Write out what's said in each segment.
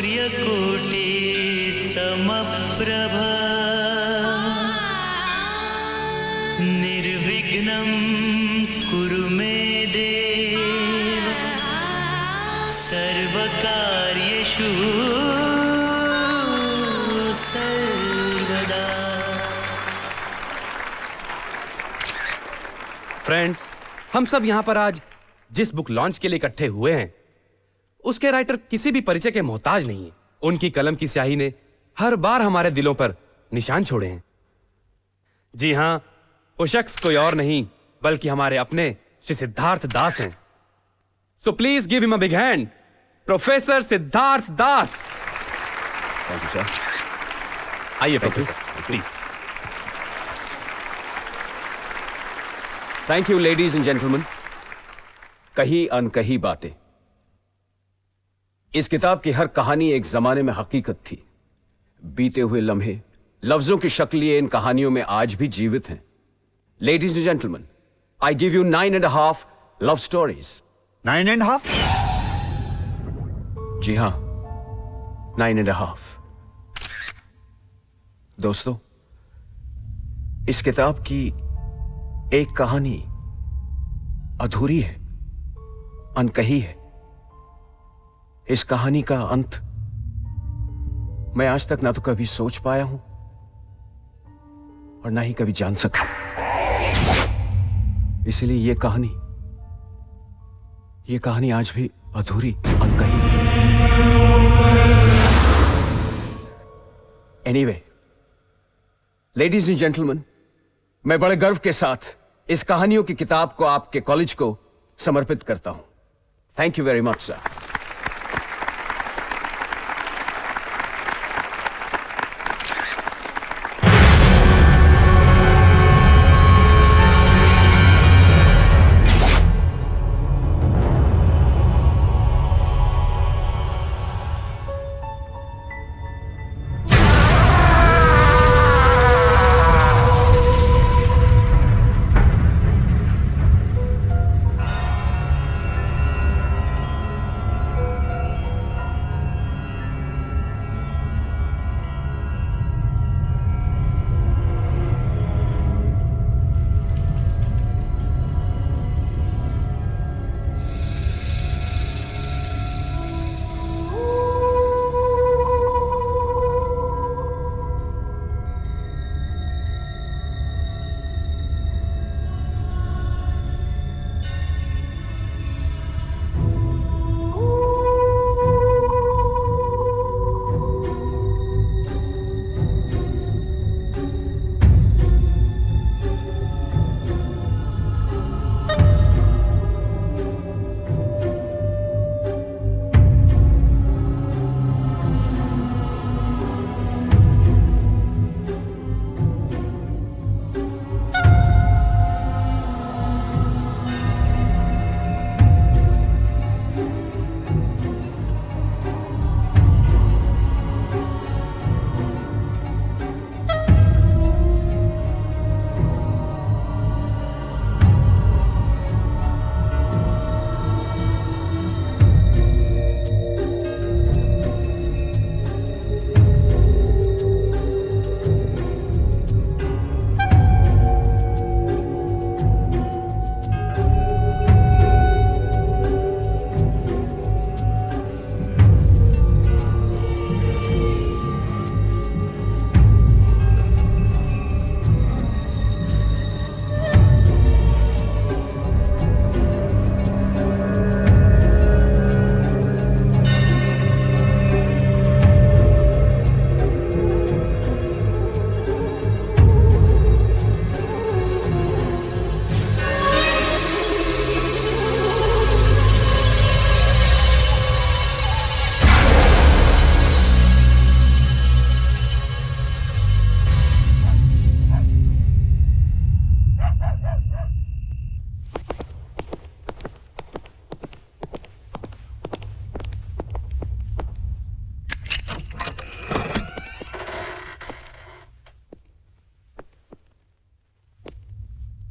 सूर्यकोटि समप्रभ निर्विघ्नं कुरु मे देव सर्वकार्येषु सर्वदा। फ्रेंड्स, हम सब यहाँ पर आज जिस बुक लॉन्च के लिए इकट्ठे हुए हैं उसके राइटर किसी भी परिचय के मोहताज नहीं है। उनकी कलम की स्याही ने हर बार हमारे दिलों पर निशान छोड़े हैं। जी हां, वो शख्स कोई और नहीं बल्कि हमारे अपने श्री सिद्धार्थ दास हैं। So please give him a big hand, professor Siddharth Das. Thank you sir. आइए professor, please. Thank you ladies and gentleman. कही अनकही बातें। इस किताब की हर कहानी एक जमाने में हकीकत थी। बीते हुए लम्हे लफ्जों की शक्ल लिए इन कहानियों में आज भी जीवित हैं। Ladies and gentleman, I give you 9.5 love stories. 9.5? जी हां, 9.5। दोस्तों, इस किताब की एक कहानी अधूरी है, अनकही है। इस कहानी का अंत मैं आज तक ना तो कभी सोच पाया हूं और ना ही कभी जान सका। इसलिए ये कहानी आज भी अधूरी, अनकही। एनीवे, लेडीज एंड जेंटलमैन, मैं बड़े गर्व के साथ इस कहानियों की किताब को आपके कॉलेज को समर्पित करता हूं। Thank you very much sir.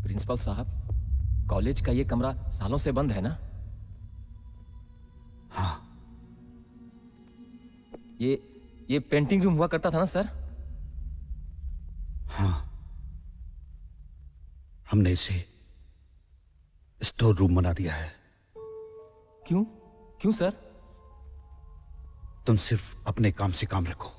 Principal साहब, कॉलेज का ये कमरा सालों से बंद है ना? हाँ, ये पेंटिंग रूम हुआ करता था ना सर? हाँ, हमने इसे स्टोर रूम बना दिया है। क्यों? क्यों सर? तुम सिर्फ अपने काम से काम रखो।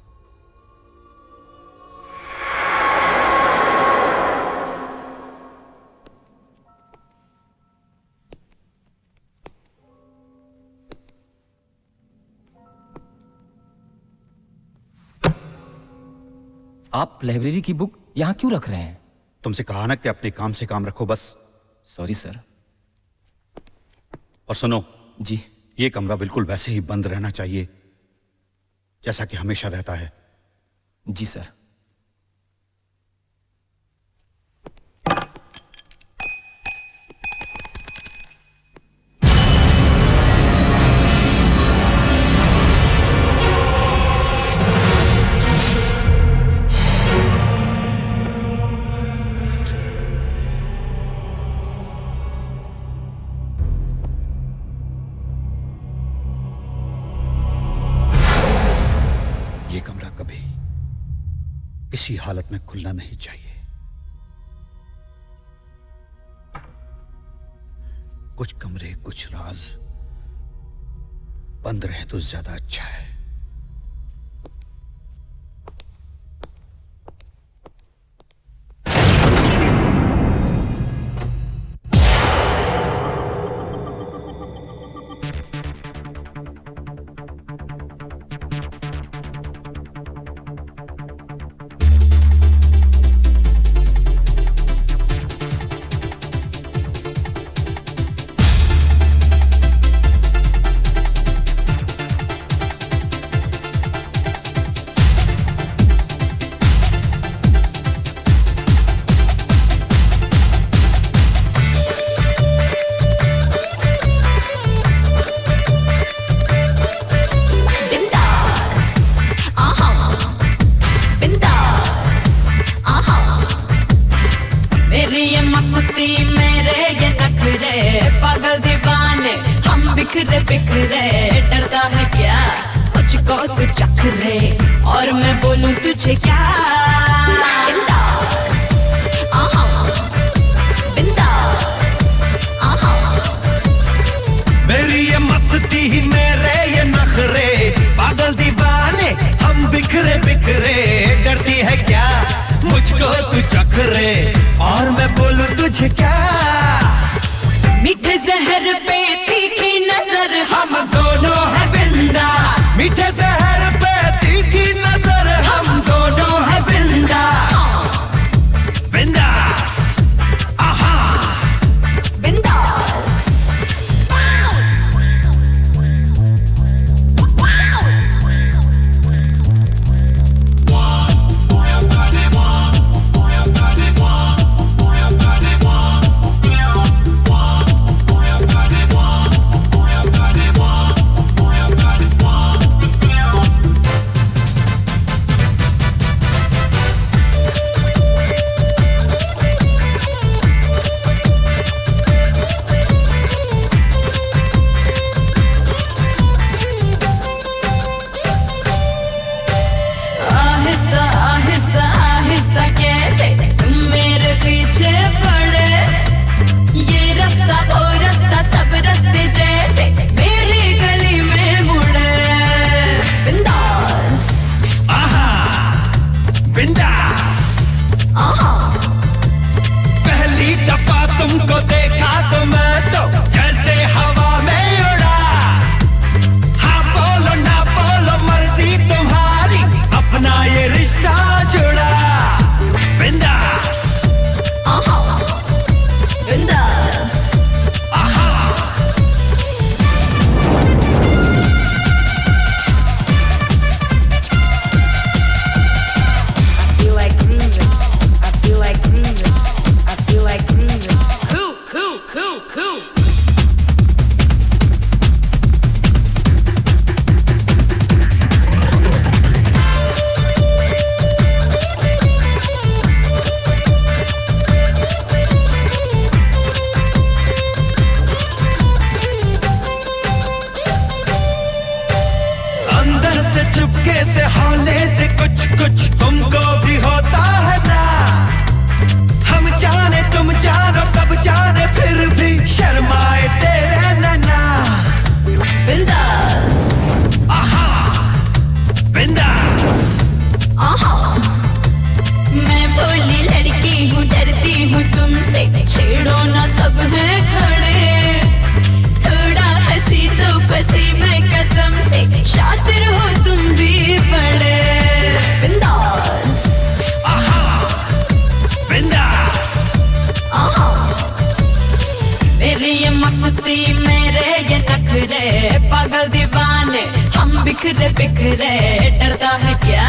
आप लाइब्रेरी की बुक यहां क्यों रख रहे हैं? तुमसे कहा ना कि अपने काम से काम रखो बस। Sorry sir. और सुनो जी। ये कमरा बिल्कुल वैसे ही बंद रहना चाहिए जैसा कि हमेशा रहता है। जी सर। किसी हालत में खुलना नहीं चाहिए। कुछ कमरे, कुछ राज बंद रहे तो ज्यादा अच्छा है। बिखरे बिखरे डरता है क्या मुझको तू चख ले और मैं बोलूं तुझे क्या। बिंदास आहा बिंदास आहा। मेरी ये मस्ती ही मेरे ये नखरे पागल दीवाने हम बिखरे बिखरे डरती है क्या मुझको तू चख ले और मैं बोलूं तुझे क्या। मीठे जहर पे तीखी नजर हम दोनों है बिंदास। मीठे जहर पे तीखी नजर हम दोनों है बिंदास। बिंदास आहा बिंदास। चुपके से होने से कुछ कुछ तुमको भी होता है ना। हम जाने तुम जानो सब जाने फिर भी शर्माए तेरे नैना। बिंदास आहा बिंदास आहा, मैं भोली लड़की हूँ, डरती हूँ तुमसे, छेड़ो ना सब है खड़े। थोड़ा हंसी तो फंसी मैं कसम से, शातिर हो तुम भी बड़े। बिंदास आहा बिंदास आहा, मेरी ये मस्ती मेरे ये नखरे, पागल दीवाने हम बिखरे बिखरे। डरता है क्या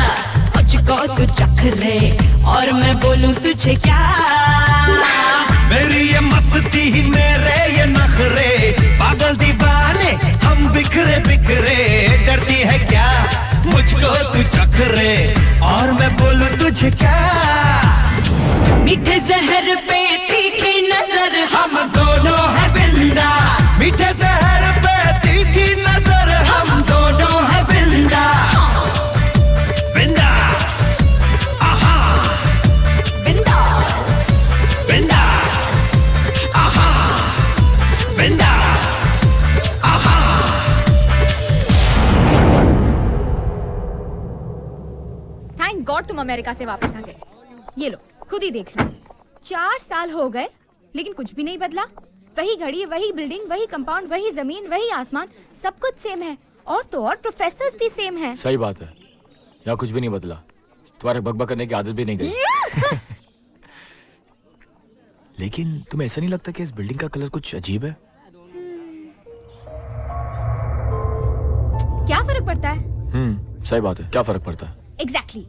मुझको तू चखरे, और मैं बोलूं तुझे क्या। मेरी ये मस्ती ही मेरे ये नखरे, पागल दीवाने हम बिखरे बिखरे। डरती है क्या मुझको तू चखरे, और मैं बोलूं तुझे क्या। मीठे जहर पे तीखी नजर, हम दोनों है बिंदास। मीठे जहर पे तीखी नजर, हम दोनों है बिंदास। बिंदास आहा बिंदास बिंदास आहा बिंदास आहा। थैंक गॉड तुम अमेरिका से वापस आ गए। ये लो खुद ही देख लो, 4 साल हो गए लेकिन कुछ भी नहीं बदला। वही घड़ी, वही बिल्डिंग, वही कंपाउंड, वही जमीन, वही आसमान, सब कुछ सेम है। और तो और प्रोफेसर्स भी सेम है। सही बात है, यहाँ कुछ भी नहीं बदला। तुम्हारे बकबक करने की आदत भी नहीं गई। लेकिन तुम्हें ऐसा नहीं लगता कि इस बिल्डिंग का कलर कुछ अजीब है? क्या फर्क पड़ता है? सही बात है, क्या फर्क पड़ता है? Exactly.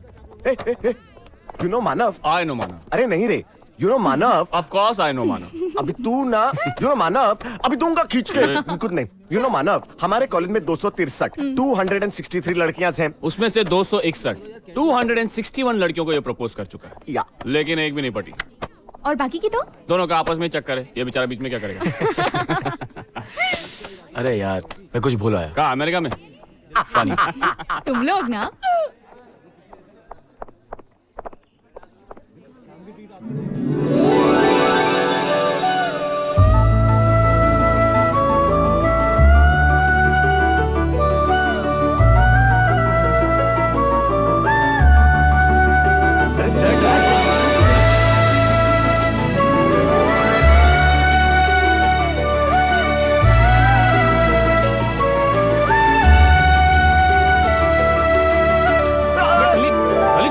You know Manav. I know Manav. अरे नहीं रे, you know Manav. Of course I know Manav. अभी तू ना, यू नो मानव, अभी दूंगा खींच के। कुछ नहीं, यू नो मानव, हमारे कॉलेज में 263 लड़कियां हैं। उसमें से 261 261 लड़कियों को ये प्रपोज कर चुका है, या लेकिन एक भी नहीं पटी। और बाकी की तो दोनों का आपस में चक्कर है, ये बेचारा बीच में क्या करेगा। अरे यार मैं कुछ भूल आया। कहा अमेरिका में? फनी। तुम लोग ना।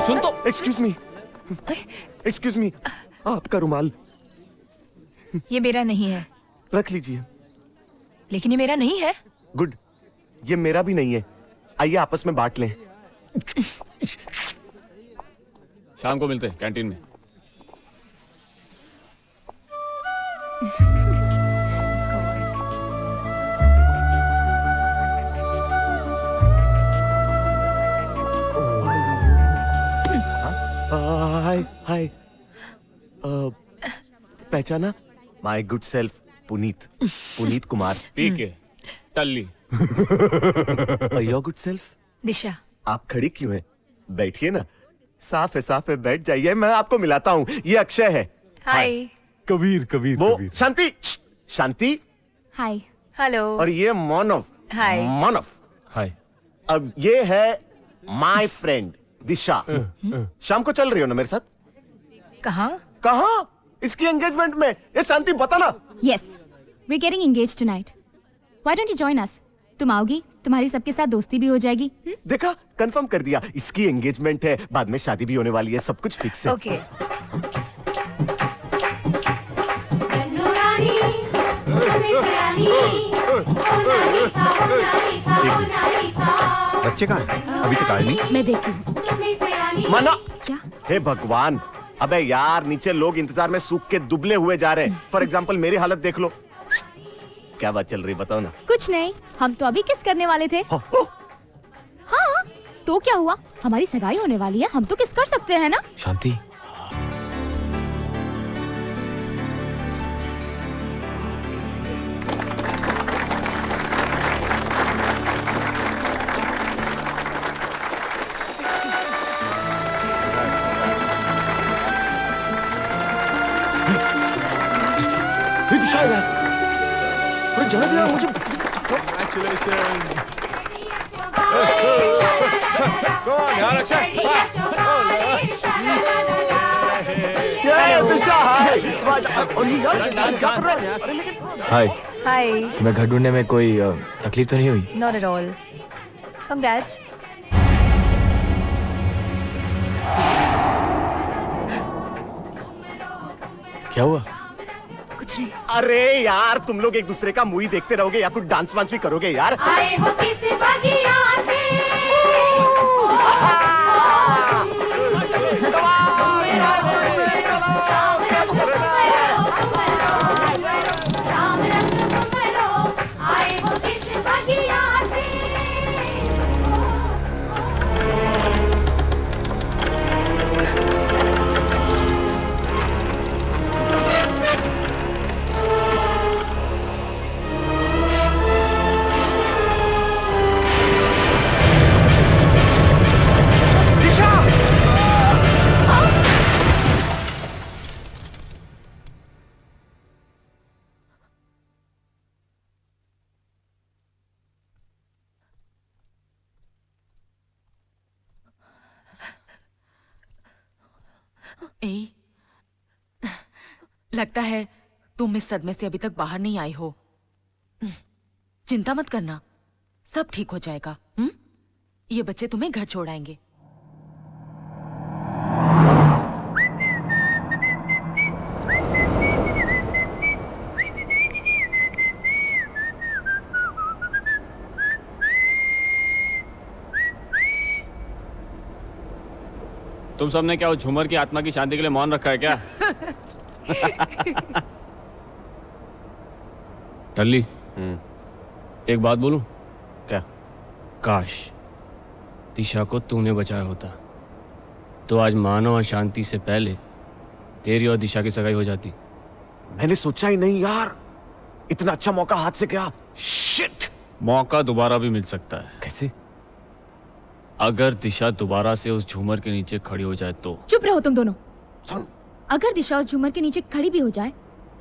सुन तो। एक्सक्यूज मी, आपका रुमाल ये मेरा नहीं है। रख लीजिए। लेकिन ये मेरा नहीं है। गुड, ये मेरा भी नहीं है। आइए आपस में बांट लें। शाम को मिलते हैं कैंटीन में। हाय हाय, पहचाना? My good self Puneet Kumar. PK Talli. Your good self Disha. आप खड़ी क्यों हैं? बैठिए ना। साफ है, बैठ जाइए, मैं आपको मिलाता हूँ। ये अक्षय है। हाय। कबीर वो शांति। हाय। हेलो। और ये मानव। हाय। मानव। हाय। अब ये है माय फ्रेंड दिशा। शाम को चल रही हो ना मेरे साथ? कहाँ? इसकी एंगेजमेंट में। ये शांति बता ना। Yes, we getting engaged tonight. Why don't you join us? तुम आओगी, तुम्हारी सबके साथ दोस्ती भी हो जाएगी। देखा, कंफर्म कर दिया। इसकी एंगेजमेंट है, बाद में शादी भी होने वाली है, सब कुछ फिक्स है। ओके। बच्चे कहाँ हैं? अभी तक आए नहीं। मैं देखती हूँ। माना। क्या? हे भगवान, अबे यार, नीचे लोग इंतजार में सूख के दुबले हुए जा रहे हैं। फॉर एग्जाम्पल मेरी हालत देख लो। क्या बात चल रही, बताओ ना। कुछ नहीं, हम तो अभी किस करने वाले थे। हाँ, तो क्या हुआ? हमारी सगाई होने वाली है, हम तो किस कर सकते हैं ना। शांति, यार, अरे जाने दो यार मुझे। दिशा हाय। क्या कर रहा है यार? अरे लेकिन हाय, हाय। तुम्हें घर ढूंढने में कोई तकलीफ तो नहीं हुई? Not at all. कंग्रेट्स। क्या हुआ? कुछ नहीं। अरे यार तुम लोग एक दूसरे का मूवी देखते रहोगे या कुछ डांस वांस भी करोगे यार? आए हो किस बगिया से आए हो किस बगिया से ए, लगता है तुम इस सदमे से अभी तक बाहर नहीं आई हो। चिंता मत करना, सब ठीक हो जाएगा। ये बच्चे तुम्हें घर छोड़ आएंगे। तुम सबने क्या उस झूमर की आत्मा की शांति के लिए मौन रखा है क्या? टल्ली, एक बात बोलूं? क्या? काश दिशा को तूने बचाया होता तो आज मानव और शांति से पहले तेरी और दिशा की सगाई हो जाती। मैंने सोचा ही नहीं यार, इतना अच्छा मौका हाथ से गया। शिट! मौका दोबारा भी मिल सकता है। कैसे? अगर दिशा दोबारा से उस झूमर के नीचे खड़ी हो जाए तो। चुप रहो तुम दोनों। सुन, अगर दिशा उस झूमर के नीचे खड़ी भी हो जाए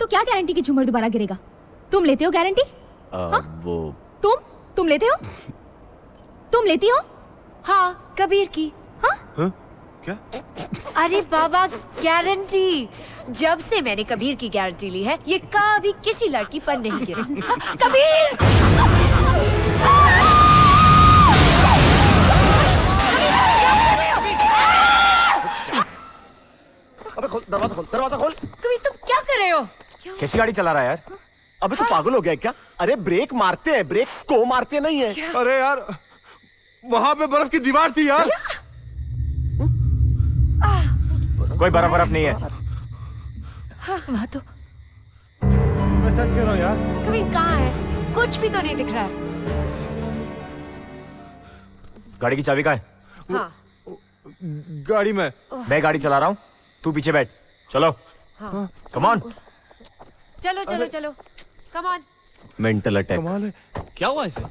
तो क्या गारंटी कि झूमर दोबारा गिरेगा? तुम लेते हो गारंटी? वो तुम लेते हो? तुम लेती हो? हाँ, कबीर की। हाँ? क्या? अरे बाबा, गारंटी। जब से मैंने कबीर की गारंटी ली है, ये कभी किसी लड़की पर नहीं गिरा। कबीर! अबे खोल, दरवाजा खोल, दरवाजा खोल। कबीर तुम क्या कर रहे हो? कैसी गाड़ी चला रहा है यार? अबे तू पागल हो गया क्या? अरे ब्रेक मारते हैं, ब्रेक को मारते नहीं है। अरे यार, वहां पे बर्फ की दीवार थी यार। कोई बर्फ नहीं है। वहाँ तो मैं सच कह रहा हूँ यार। कबीर कहाँ है? कुछ भी तो नहीं दिख रहा है। गाड़ी की चाबी कहाँ है? हाँ। गाड़ी में। मैं गाड़ी चला रहा हूँ, तू पीछे बैठ। चलो। हाँ। Come on. चलो चलो चलो, कम ऑन। Mental attack. कमाल है। क्या हुआ इसे?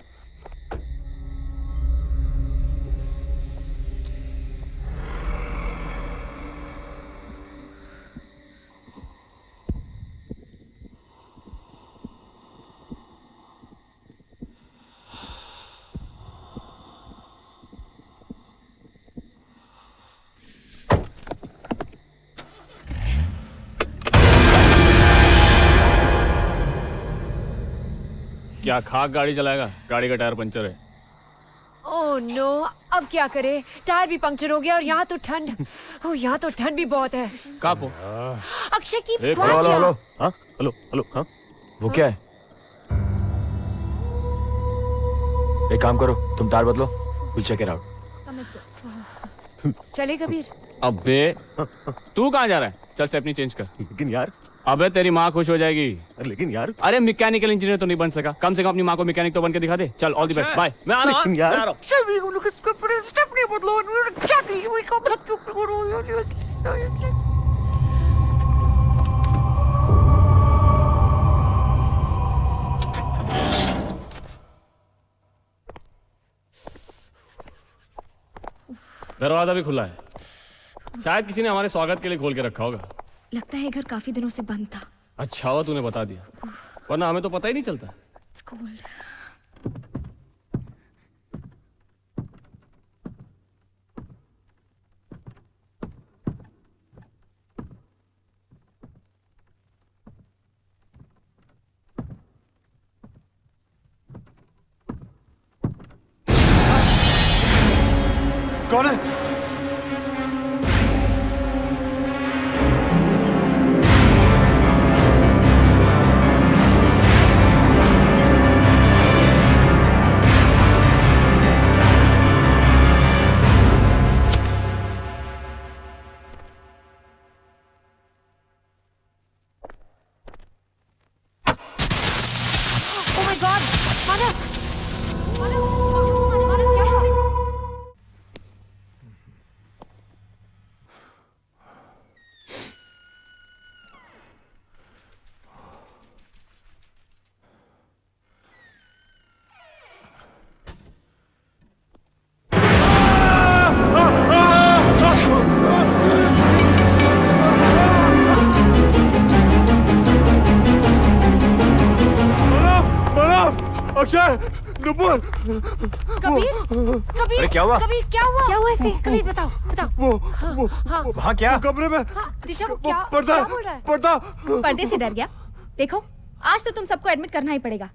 क्या खाक गाड़ी चलाएगा? गाड़ी का टायर पंचर है। ओह नो, अब क्या करे? टायर भी पंक्चर हो गया और यहाँ तो ठंड। ओह, यहाँ तो ठंड भी बहुत है। कापो। अक्षय की हेलो हेलो। हाँ हेलो हेलो। हाँ वो क्या है? एक काम करो, तुम तार बदलो, विल चेक इट आउट। चले कबीर। अबे तू कहाँ जा रहा है? चल से अपनी चेंज कर। लेकिन यार। अबे तेरी माँ खुश हो जाएगी। लेकिन यार। अरे मैकेनिकल इंजीनियर तो नहीं बन सका, कम से कम अपनी माँ को मैकेनिक तो बन के दिखा दे। चल ऑल द बेस्ट, बाय। मैं आ रहा हूँ। यार। दरवाजा भी खुला है, शायद किसी ने हमारे स्वागत के लिए खोल के रखा होगा। लगता है घर काफी दिनों से बंद था। अच्छा हुआ तूने बता दिया। वरना हमें तो पता ही नहीं चलता। कौन है? Oh my God! मानव! मानव! मानव क्या है? अक्षय, नुपुर। कबीर, कबीर, अरे क्या हुआ? कबीर क्या हुआ? क्या हुआ ऐसे? कबीर बताओ, बताओ। हाँ, वहाँ क्या? कमरे में। हाँ, दिशा को क्या पर्दा, क्या बोल रहा है? पर्दा। पर्दे से डर गया? देखो, आज तो तुम सबको एडमिट करना ही पड़ेगा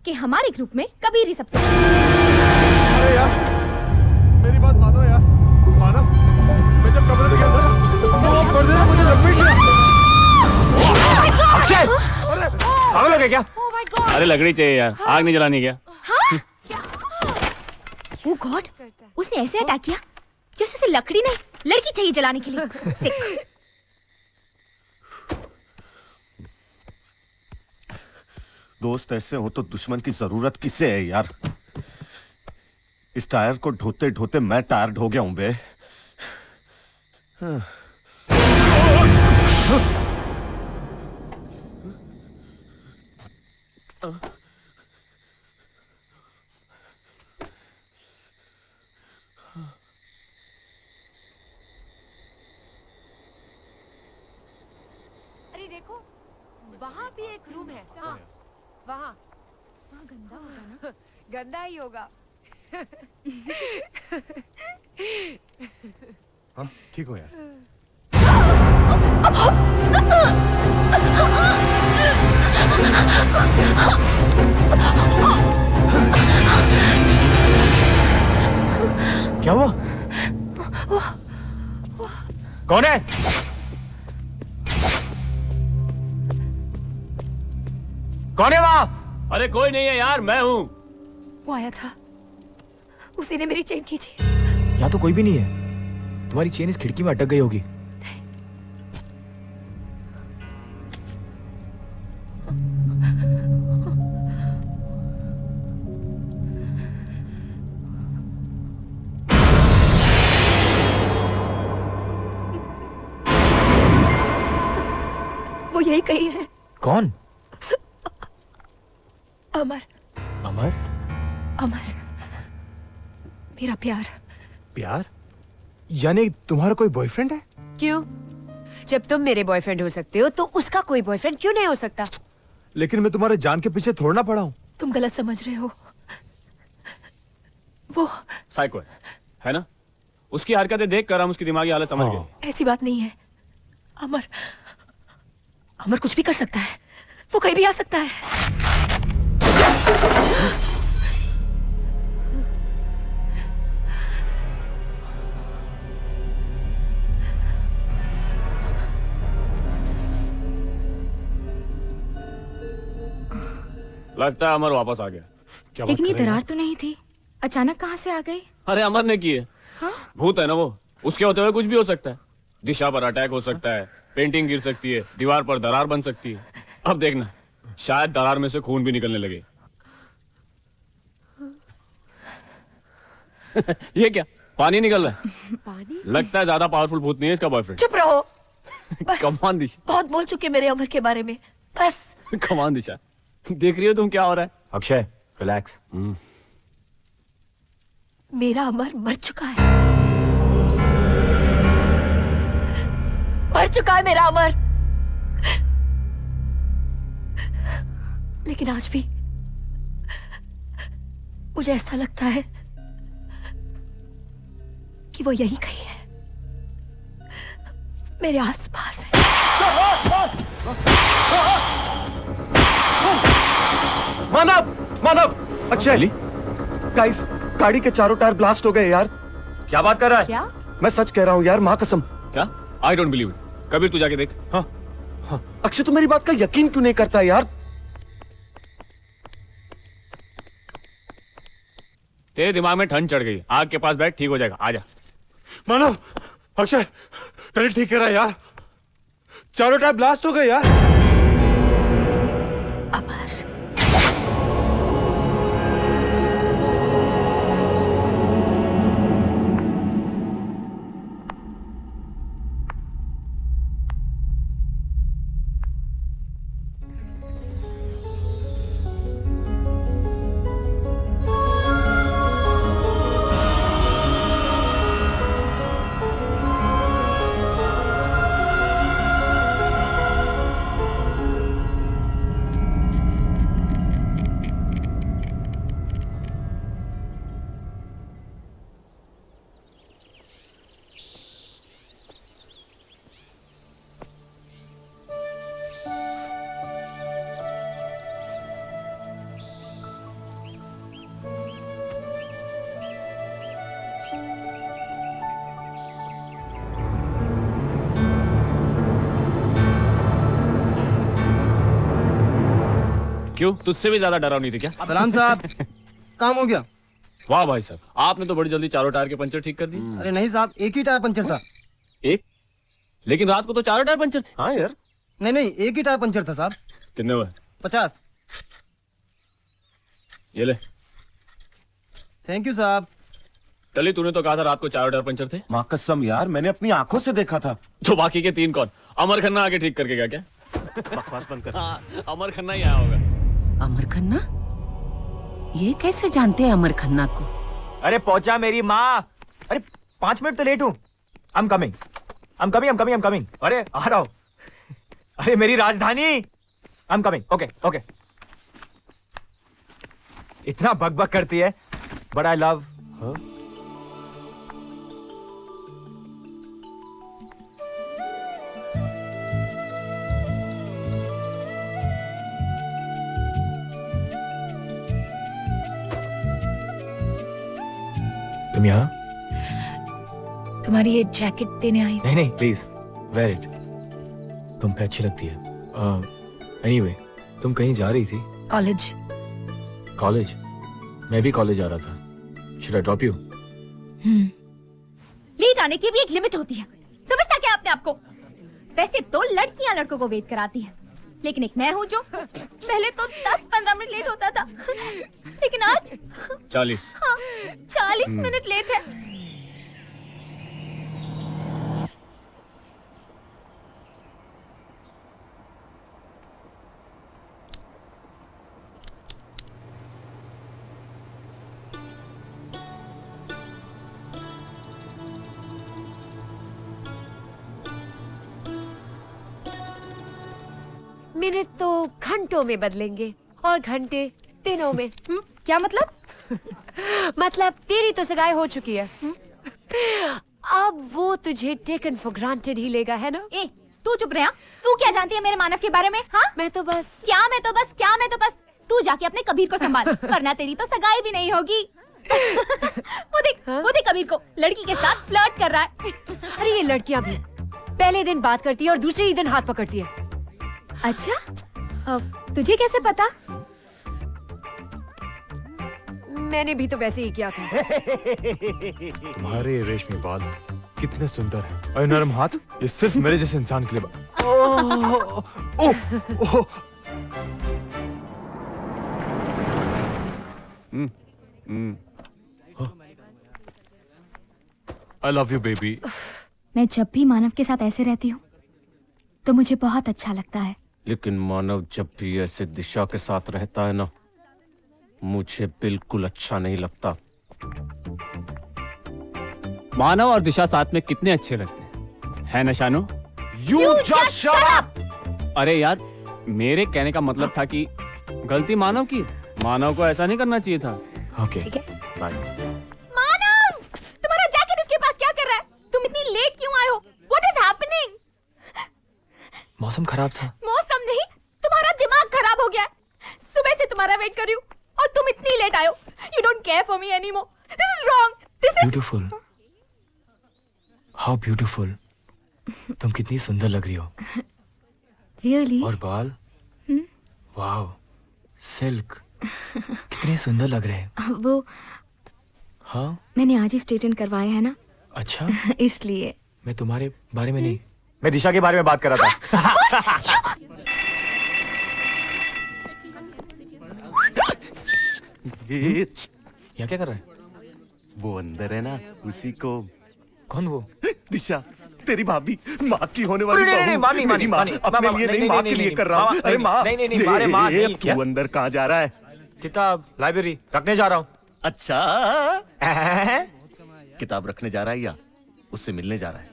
कि हमारे ग्रुप में कबीर ही सबसे। अरे यार, मेरी बात मानो यार। मानव, मैं जब कमरे में गया था, वो पर्दे ने मुझे लपेट लिया। अक्षय! पागल हो गया क्या? अरे लकड़ी चाहिए यार, आग नहीं जलानी क्या? हाँ? ओह गॉड, उसने ऐसे अटैक किया जैसे उसे लकड़ी नहीं लड़की चाहिए जलाने के लिए। सिक। दोस्त ऐसे हो तो दुश्मन की जरूरत किसे है यार? इस टायर को ढोते ढोते मैं टायर्ड हो गया हूं बे। अरे देखो, वहाँ भी एक रूम है। हाँ, वहाँ गंदा होगा ना? गंदा ही होगा। हाँ, ठीक हो यार। क्या हुआ? कौन है? कौन है वहां? अरे कोई नहीं है यार, मैं हूं। वो आया था, उसी ने मेरी चेन खींची। यहाँ तो कोई भी नहीं है। तुम्हारी चेन इस खिड़की में अटक गई होगी। वो यही कही है। कौन? अमर। अमर? अमर, मेरा प्यार। प्यार? यानी तुम्हारा कोई बॉयफ्रेंड है? क्यों? जब तुम मेरे बॉयफ्रेंड हो सकते हो तो उसका कोई बॉयफ्रेंड क्यों नहीं हो सकता? लेकिन मैं तुम्हारे जान के पीछे थोड़ा ना पड़ा हूँ। तुम गलत समझ रहे हो। वो साइको है ना? उसकी हरकतें देखकर हम उसकी दिमागी हालत समझ गए। ऐसी बात नहीं है। अमर, अमर कुछ भी कर सकता है। वो कहीं भी आ सकता है। लगता है अमर वापस आ गया। लेकिन ये दरार तो नहीं थी, अचानक कहाँ से आ गई? अरे अमर ने की है। हाँ? भूत है ना वो, उसके होते हुए कुछ भी हो सकता है। दिशा पर अटैक हो सकता है, पेंटिंग गिर सकती है, दीवार पर दरार बन सकती है। अब देखना, शायद दरार में से खून भी निकलने लगे। ये क्या, पानी निकल रहा है? पानी? लगता है ज्यादा पावरफुल भूत नहीं है इसका बॉयफ्रेंड। चुप रहो। कमान दिशा, बहुत बोल चुके मेरे अमर के बारे में। बस। कमान दिशा, देख रही हो तुम क्या हो रहा है? अक्षय, रिलैक्स। मेरा अमर मर चुका है। मर चुका है मेरा अमर। लेकिन आज भी मुझे ऐसा लगता है कि वो यहीं कहीं है, मेरे आसपास है। मानव, मानव, अक्षय, गाइस, गाड़ी के चारों टायर ब्लास्ट हो गए यार। क्या बात कर रहा है? क्या? मैं सच कह रहा हूँ यार, माँ कसम। क्या? I don't believe it. Kabir तू जाके देख। हाँ, हाँ। अक्षय, तू मेरी बात का यकीन क्यों नहीं करता यार? तेरे दिमाग में ठंड चढ़ गई। आग के पास बैठ, ठीक हो जाएगा। आजा। मानव, अक्षय, टनल ठीक कर रहा है यार। चारों टायर ब्लास्ट हो गए यार। क्यों? तुझसे भी ज्यादा डरावनी थी क्या? सलाम साहब, काम हो गया। वाह भाई साहब, आपने तो बड़ी जल्दी चारों टायर के पंचर ठीक कर दिए। अरे नहीं साहब, एक ही टायर पंचर था। एक? लेकिन रात को तो चारों टायर पंचर थे। हाँ यार। नहीं, एक ही टायर पंचर था साहब। कितने हुए? 50। ये ले। थैंक यू साहब। टली, तूने तो कहा था रात को चारों टायर पंचर थे। माँ कसम यार, मैंने अपनी आंखों से देखा था। तो बाकी के 3 कौन? अमर खन्ना आके ठीक करके गया क्या? बकवास बंद कर। हाँ, अमर खन्ना ही आया होगा। अमर खन्ना? ये कैसे जानते हैं अमर खन्ना को? अरे पहुंचा मेरी माँ। अरे 5 मिनट तो लेट हूँ। I'm coming. अरे आ रहा हूँ। अरे मेरी राजधानी। I'm coming. Okay. इतना बकबक करती है, but I love her. तुम यहाँ? तुम्हारी ये जैकेट देने आई। नहीं प्लीज वेयर इट, तुम पे अच्छी लगती है। एनीवे, तुम कहीं जा रही थी? कॉलेज? मैं भी कॉलेज जा रहा था। Should I drop you? Late आने की भी एक लिमिट होती है, समझता क्या आपने आपको? वैसे तो लड़कियां लड़कों को वेट कराती हैं, लेकिन एक मैं हूँ जो पहले तो 10-15 मिनट लेट होता था, लेकिन आज 40। हाँ, 40 मिनट लेट है। मिनट तो घंटों में बदलेंगे और घंटे दिनों में। क्या मतलब? मतलब तेरी तो सगाई हो चुकी है, अब वो तुझे टेकन फॉर ग्रांटेड ही लेगा, है ना? ए, तू चुप रहा। तू क्या जानती है मेरे मानव के बारे में? हाँ, मैं तो बस तू जाके अपने कबीर को संभाल, वरना तेरी तो सगाई भी नहीं होगी। वो देख कबीर को लड़की के साथ फ्लर्ट कर रहा है। अरे ये लड़कियां भी पहले दिन बात करती है और दूसरे ही दिन हाथ पकड़ती है। अच्छा, तुझे कैसे पता? मैंने भी तो वैसे ही किया था। तुम्हारे रेशमी बाल कितने सुंदर हैं और नरम हाथ, ये सिर्फ मेरे जैसे इंसान के लिए I love you, baby. मैं जब भी मानव के साथ ऐसे रहती हूँ तो मुझे बहुत अच्छा लगता है। लेकिन मानव जब भी ऐसे दिशा के साथ रहता है ना, मुझे बिल्कुल अच्छा नहीं लगता। मानव और दिशा साथ में कितने अच्छे लगते हैं, है ना शानो? You just shut up! अरे यार, मेरे कहने का मतलब था कि गलती मानव की, मानव को ऐसा नहीं करना चाहिए था। ओके ठीक है बाय। मानव, तुम्हारा जैकेट इसके पास क्या कर रहा है? तुम इतनी लेट क्यों आए हो? What is happening? मौसम खराब था। मौसम नहीं, तुम्हारा दिमाग खराब हो गया है। सुबह से तुम्हारा वेट कर रही हूँ और तुम इतनी लेट आए हो। You don't care for me anymore. This is wrong. This is beautiful, how beautiful. तुम कितनी सुंदर लग रही हो। Really? और बाल, वाओ, सिल्क, कितने सुंदर लग रहे हैं। वो हाँ मैंने आज ही स्ट्रेटन करवाया है ना, अच्छा, इसलिए। मैं तुम्हारे बारे में नहीं, मैं दिशा के बारे में बात कर रहा था। यहाँ क्या कर रहा है? वो अंदर है ना, उसी को। कौन वो? दिशा, तेरी भाभी, माँ की होने वाली नहीं, नहीं, माँ नहीं, माँ मेरी नहीं, माँ, माँ नहीं, अपने माँ, लिए नहीं, नहीं, माँ नहीं, के लिए नहीं, कर रहा हूँ। माँ, अरे माँ, नहीं, नहीं, माँ, माँ नहीं, क्या? तू अंदर कहाँ जा रहा है? किताब लाइब्रेरी रखने जा रहा हूँ। अच्छा, किताब रखने जा रहा है या उससे मिलने जा रहा है?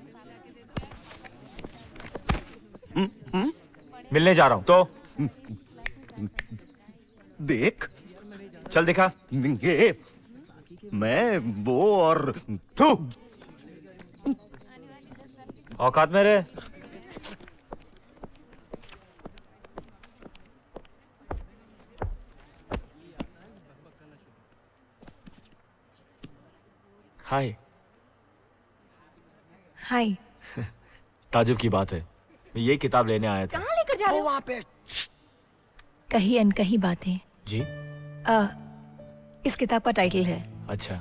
मिलने जा रहा हूँ तो देख, चल दिखा। ये मैं वो और तू औकात में रहे। हाय। हाय। ताजुब की बात है, मैं यही किताब लेने आया था। कहाँ लेकर जा रहे हो? वहाँ पे। कहीं अनकहीं बातें। जी? इस किताब का टाइटल है। अच्छा,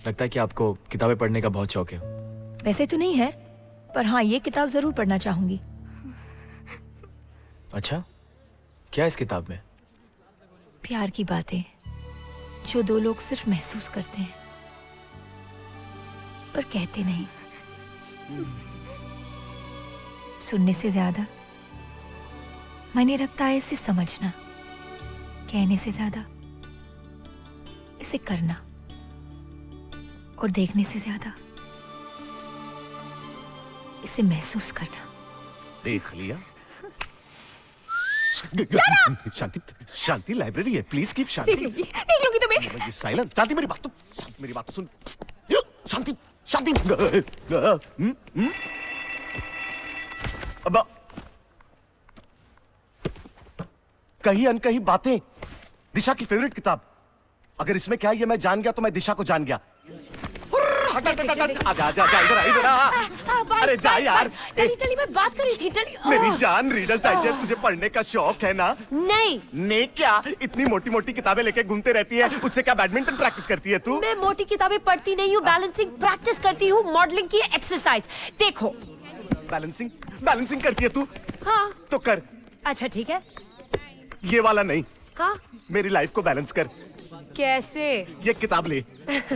लगता है कि आपको किताबें पढ़ने का बहुत शौक है। वैसे तो नहीं है, पर हाँ ये किताब जरूर पढ़ना चाहूंगी। अच्छा, क्या है इस किताब में? प्यार की बातें जो दो लोग सिर्फ महसूस करते हैं पर कहते नहीं। सुनने से ज्यादा मायने रखता है इसे समझना, कहने से ज्यादा इसे करना, और देखने से ज्यादा इसे महसूस करना। देख लिया? शांति, शांति, लाइब्रेरी है, प्लीज कीप शांति। देख लूंगी तुम्हें। साइलेंस। शांति, मेरी बात तो, शांति, मेरी बात तो सुन। शांति, शांति। अब कहीं अनकहीं बातें, दिशा की फेवरेट किताब। अगर इसमें क्या है ये मैं जान गया तो मैं दिशा को जान गया। आजा, आजा, इधर आ, इधर आ। अरे जा यार। टली मैं बात कर रही थी। मेरी जान, रीडर्स डाइजेस्ट तुझे पढ़ने का शौक है ना? नहीं। ने क्या इतनी मोटी मोटी किताबें लेके घूमते रहती है, उससे क्या बैडमिंटन प्रैक्टिस करती है तू? मैं मोटी किताबें पढ़ती नहीं हूँ, बैलेंसिंग प्रैक्टिस करती हूँ, मॉडलिंग की एक्सरसाइज। देखो, बैलेंसिंग, बैलेंसिंग करती है तू? हाँ तो कर। अच्छा ठीक है। ये वाला नहीं, हाँ मेरी लाइफ को बैलेंस कर। कैसे? ये किताब ले,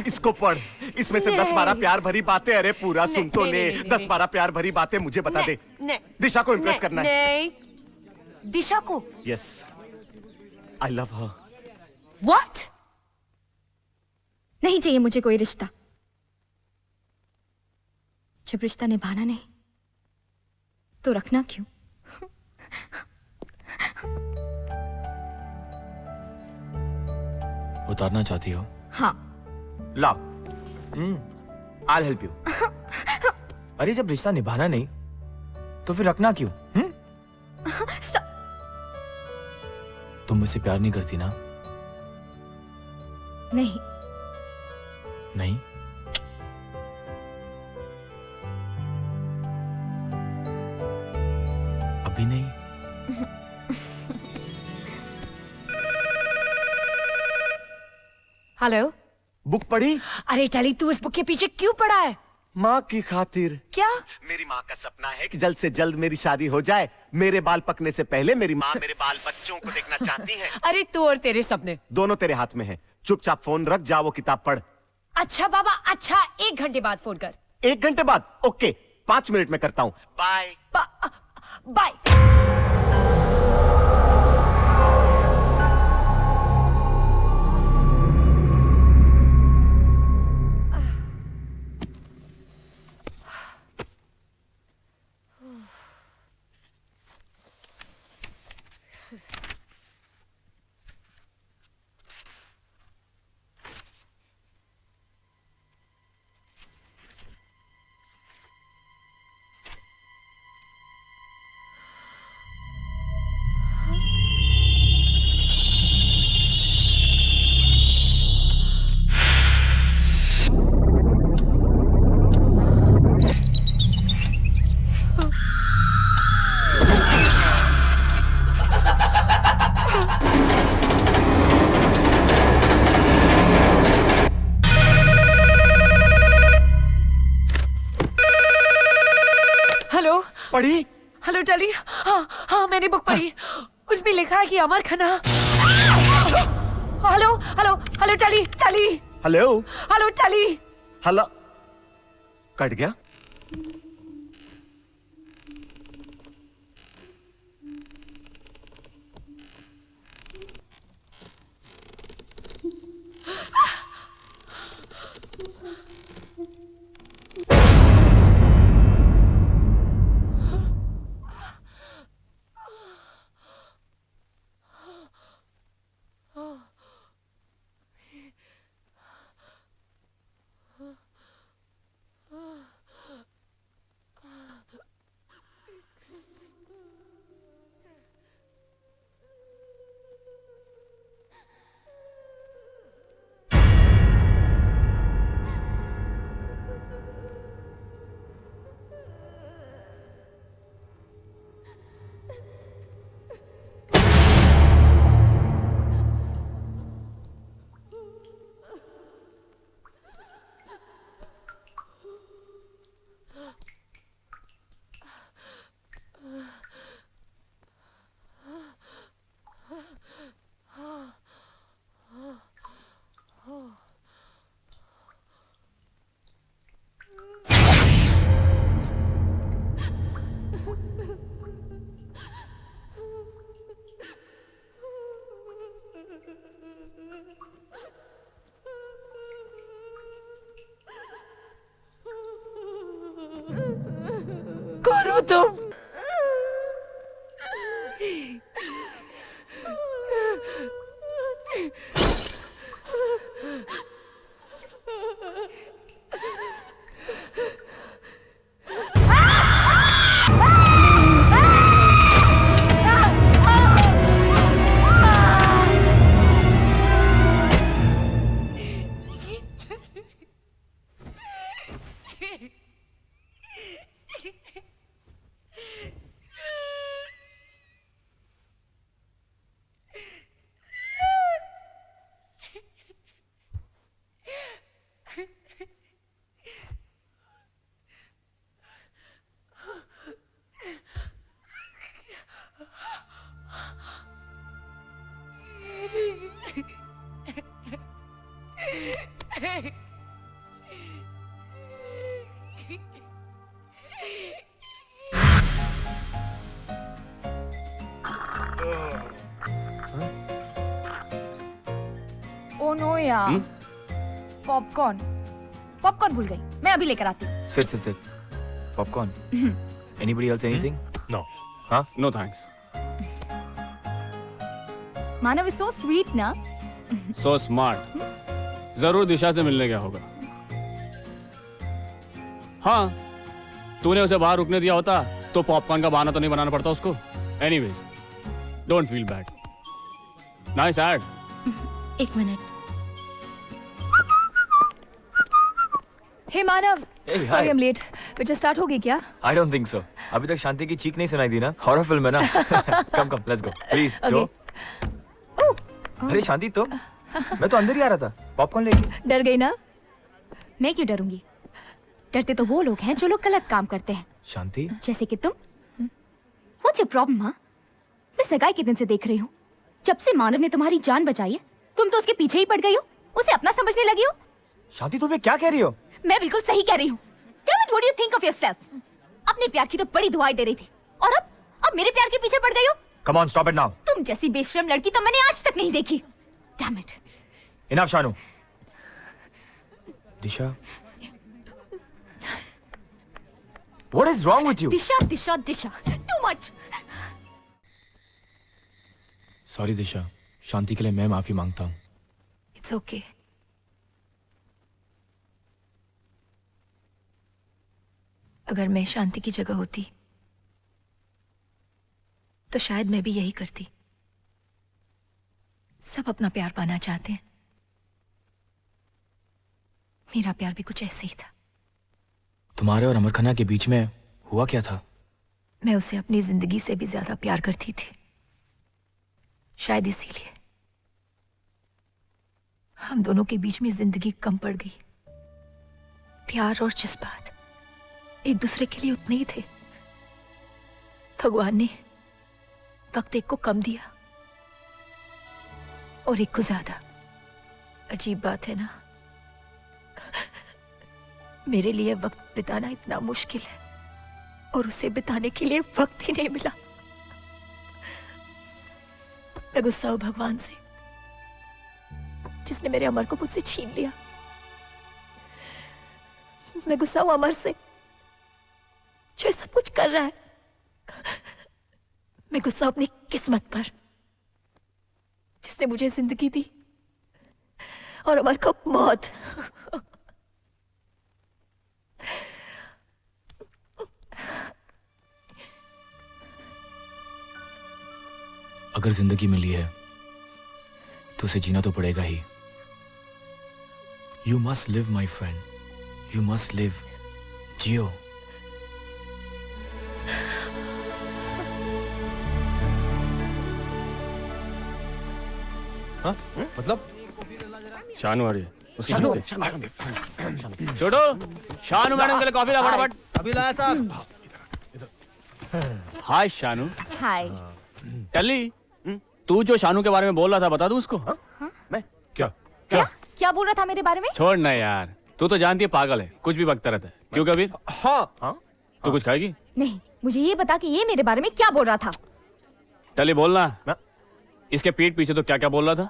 इसको पढ़। इसमें से 10-12 प्यार भरी बातें, अरे पूरा सुन तो ले। 10-12 प्यार भरी बातें मुझे बता दे। दिशा को इम्प्रेस करना है। नहीं, दिशा को? Yes, I love her. What? नहीं चाहिए मुझे कोई रिश्ता। जब रिश्ता निभाना नहीं तो रखना क्यों? उतारना चाहती हो? हाँ। लाओ, I'll help you। अरे जब रिश्ता निभाना नहीं तो फिर रखना क्यों? तुम मुझसे प्यार नहीं करती ना? नहीं। नहीं? अभी नहीं? हेलो। बुक पढ़ी? अरे टली तू इस बुक के पीछे क्यों पड़ा है? माँ की खातिर। क्या? मेरी माँ का सपना है कि जल्द से जल्द मेरी शादी हो जाए। मेरे बाल पकने से पहले मेरी माँ मेरे बाल बच्चों को देखना चाहती है। अरे तू और तेरे सपने दोनों तेरे हाथ में है। चुपचाप फोन रख, जा वो किताब पढ़। अच्छा बाबा, अच्छा 1 घंटे बाद फोन कर। 1 घंटे बाद? ओके, 5 मिनट में करता हूँ। बाय। बाय। पढ़ी? हेलो टली, हाँ हाँ मैंने बुक पढ़ी। उसमें लिखा है कि अमर खन्ना। हेलो हेलो हेलो टली टली। हेलो हेलो टली। हेलो। कट गया? कौन हो तुम? ओ नो यार, पॉपकॉर्न पॉपकॉर्न भूल गई। मैं अभी लेकर आती हूँ। Sit. Popcorn. Anybody else anything? No. हाँ? No thanks. Manav is so sweet ना। So smart. जरूर दिशा से मिलने गया होगा। हाँ, तूने उसे बाहर रुकने दिया होता तो पॉपकॉर्न का बहाना तो नहीं बनाना पड़ता उसको। Anyways, don't feel bad. Nice ad. एक minute. Hey Manav, Hey, hi. Sorry I am late. Picture start होगी क्या? I don't think so. अभी तक शांति की चीख नहीं सुनाई दी ना? हॉरर फिल्म है ना? Come, let's go. Please, Okay. दो। अरे शांति तुम? मैं तो अंदर ही आ रहा था। पॉपकॉर्न लेके। डर गई ना? मैं क्यों डरूंगी? डरते तो वो लोग हैं जो लोग गलत काम करते हैं। शांति? जैसे कि तुम। What's your problem, हाँ? मैं सगाई के दिन से देख रही हूँ। जब से मानव ने तुम्हारी जान बचाई है, तुम तो उसके पीछे ही पड़ गई हो, उसे अपना समझने लगी हो। शांति तुम क्या कह रही हो? मैं बिल्कुल सही कह रही हूँ। Damn it, what do you think of yourself? अपने प्यार की तो बड़ी दुआएं दे रही थी, और अब मेरे प्यार के पीछे पड़ गई हो। Come on, stop it now. तुम जैसी बेशरम लड़की तो मैंने आज तक नहीं देखी। Damn it. Enough, Shanu. Disha. What is wrong with you? Disha, too much. Sorry दिशा, शांति के लिए मैं माफी मांगता हूँ। It's okay. अगर मैं शांति की जगह होती तो शायद मैं भी यही करती। सब अपना प्यार पाना चाहते हैं, मेरा प्यार भी कुछ ऐसे ही था। तुम्हारे और अमर खन्ना के बीच में हुआ क्या था? मैं उसे अपनी जिंदगी से भी ज्यादा प्यार करती थी, शायद इसीलिए हम दोनों के बीच में जिंदगी कम पड़ गई। प्यार और जज्बात एक दूसरे के लिए उतने ही थे, भगवान ने वक्त एक को कम दिया और एक को ज्यादा। अजीब बात है ना, मेरे लिए वक्त बिताना इतना मुश्किल है और उसे बिताने के लिए वक्त ही नहीं मिला। मैं गुस्सा हूं भगवान से जिसने मेरे अमर को मुझसे छीन लिया। मैं गुस्सा हूं अमर से जो सब कुछ कर रहा है। मैं गुस्सा हूं अपनी किस्मत पर जिसने मुझे जिंदगी दी और अमर को मौत। अगर जिंदगी मिली है तो उसे जीना तो पड़ेगा ही। You must live my friend, you must live. जियो। हाँ? मतलब शानू आ रही है। उसकी शानू, दोस्ती। शानू। छोटो, शानू मैडम के लिए कॉफी ला फटाफट। अभी लाया साहब। हाय शानू। हाय। टल्ली, तू जो शानू के बारे में बोल रहा था बता दूं उसको? मैं क्या बोल रहा था मेरे बारे में? छोड़ ना यार, तू तो जानती है पागल है, कुछ भी बकता रहता है। क्यों कबीर? हाँ। तू कुछ खाएगी? नहीं, मुझे ये बता कि ये मेरे बारे में क्या बोल रहा था। टल्ली बोलना। इसके पीठ पीछे तो क्या क्या बोल रहा था?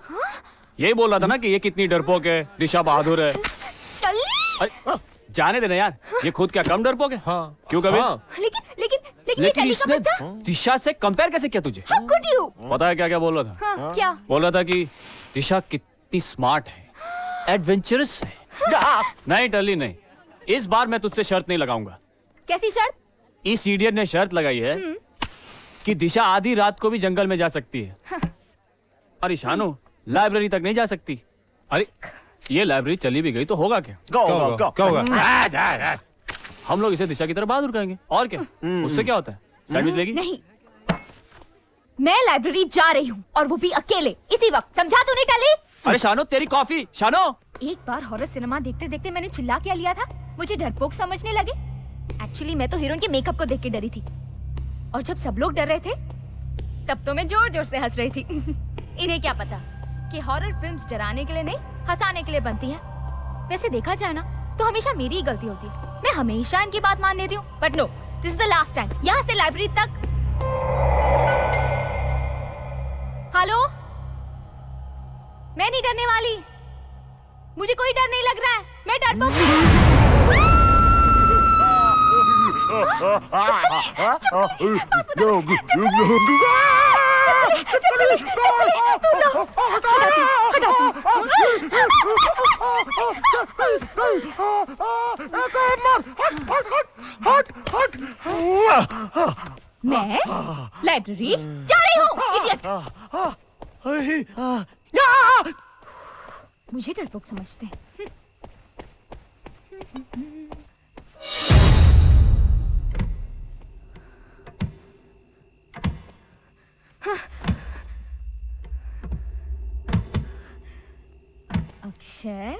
यही बोल रहा था ना कि ये कितनी डरपोक है, दिशा बहादुर है। अरे जाने देना यार, ये खुद क्या कम डरपोक है? हाँ। क्यों कबीर? लेकिन लेकिन इसने दिशा से कंपेयर कैसे किया तुझे? How could you? पता है क्या क्या बोल रहा था? हाँ, क्या? बोल रहा था कि दिशा कितनी स्मार्ट है, एडवेंचरस है। नहीं टल्ली नहीं, इस बार मैं तुझसे शर्त नहीं लगाऊंगा। कैसी शर्त? इस इडियट ने शर्त लगाई है कि दिशा आधी रात को भी जंगल में जा सकती है। अरे शानू, लाइब्रेरी तक नहीं जा सकती। अरे ये लाइब्रेरी चली भी गई तो होगा क्या? क्या होगा? हम लोग इसे दिशा की तरफ बहादुर कहेंगे और क्या। उससे क्या होता है? सैंडविच लेगी? नहीं, मैं लाइब्रेरी जा रही हूँ और वो भी अकेले इसी वक्त। समझा तूने टली? अरे शानो तेरी कॉफी। शानो, एक बार हॉरर सिनेमा देखते देखते मैंने चिल्ला क्या लिया था, मुझे डरपोक समझने लगे। एक्चुअली मैं तो हीरोइन के मेकअप को देख के डरी थी और जब सब लोग डर रहे थे तब तो मैं जोर जोर से हंस रही थी। इन्हें क्या पता कि हॉरर फिल्म्स डराने के लिए नहीं हंसाने के लिए बनती हैं। वैसे देखा जाए ना तो हमेशा मेरी ही गलती होती है। मैं हमेशा इनकी बात मान लेती हूँ, but no, this is the last time. यहाँ से लाइब्रेरी तक। हेलो, मैं नहीं डरने वाली, मुझे कोई डर नहीं लग रहा है, मैं डरपोक मैं लाइब्रेरी जा रही हूँ, इडियट। मुझे डरपोक समझते हैं। अक्षय,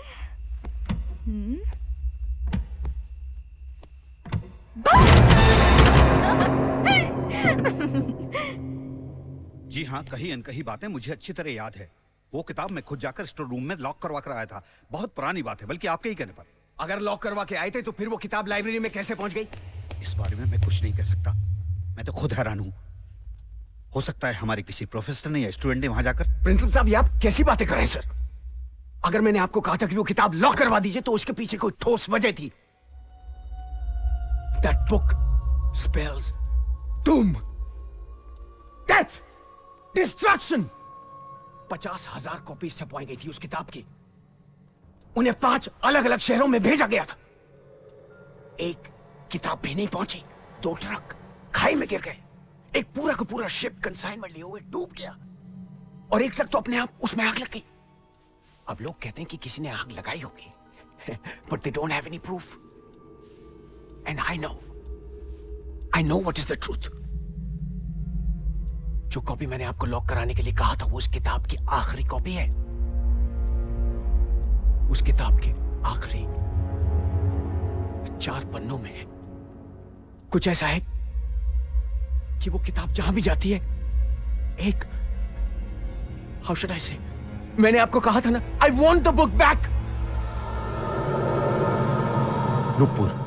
जी हाँ, कही अनकही बातें मुझे अच्छी तरह याद है। वो किताब मैं खुद जाकर स्टोर रूम में लॉक करवा कर आया था। बहुत पुरानी बात है, बल्कि आपके ही कहने पर। अगर लॉक करवा के आए थे तो फिर वो किताब लाइब्रेरी में कैसे पहुंच गई? इस बारे में मैं कुछ नहीं कह सकता। मैं तो खुद हैरान हूँ। हो सकता है हमारे किसी प्रोफेसर ने या स्टूडेंट ने वहां जाकर। प्रिंसिपल साहब, ये आप कैसी बातें कर रहे हैं सर? अगर मैंने आपको कहा था कि वो किताब लॉक करवा दीजिए तो उसके पीछे कोई ठोस वजह थी। That book spells doom, death, destruction. 50,000 copies छपवाई गई थी उस किताब की। उन्हें 5 अलग अलग शहरों में भेजा गया था। एक किताब भी नहीं पहुंची, 2 ट्रक खाई में गिर गए, एक पूरा का पूरा शिप कंसाइनमेंट लिए हुए डूब गया और एक ट्रक तो अपने आप उसमें आग लग गई। अब लोग कहते हैं कि किसी ने आग लगाई होगी, but they don't have any proof. And I know what is the truth. जो कॉपी मैंने आपको लॉक कराने के लिए कहा था वो उस किताब की आखिरी कॉपी है। उस किताब के आखिरी 4 पन्नों में कुछ ऐसा है कि वो किताब जहां भी जाती है एक हाउ शुड आई से, मैंने आपको कहा था ना, I want the book back. Nupur,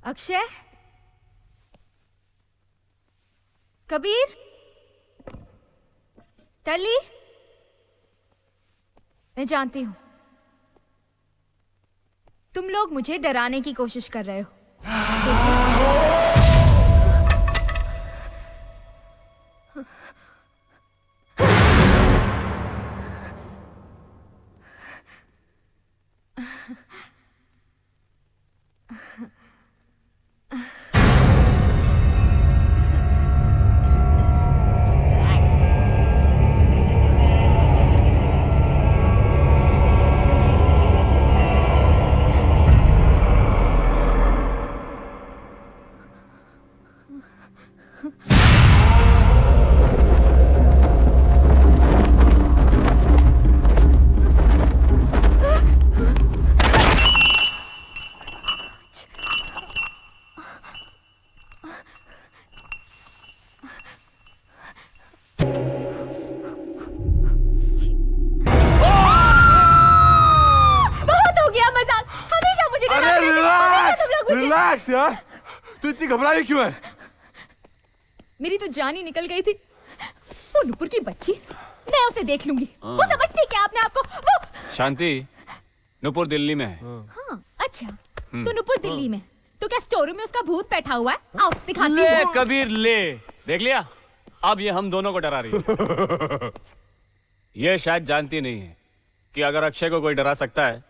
Akshay, Kabir, टली, मैं जानती हूं तुम लोग मुझे डराने की कोशिश कर रहे हो। रिलैक्स यार, तू इतनी घबराई क्यों है? मेरी तो जान ही निकल गई थी। वो नुपुर की बच्ची, मैं उसे देख लूंगी। वो समझती क्या अपने आप को? वो शांति, नुपुर दिल्ली में है। हाँ, अच्छा तो नुपुर दिल्ली में, तो क्या स्टोर रूम में उसका भूत बैठा हुआ है? आओ दिखाती ले हूँ। कबीर ले, देख लिया? अब ये हम दोनों को डरा रही है। ये शायद जानती नहीं है कि अगर अक्षय को कोई डरा सकता है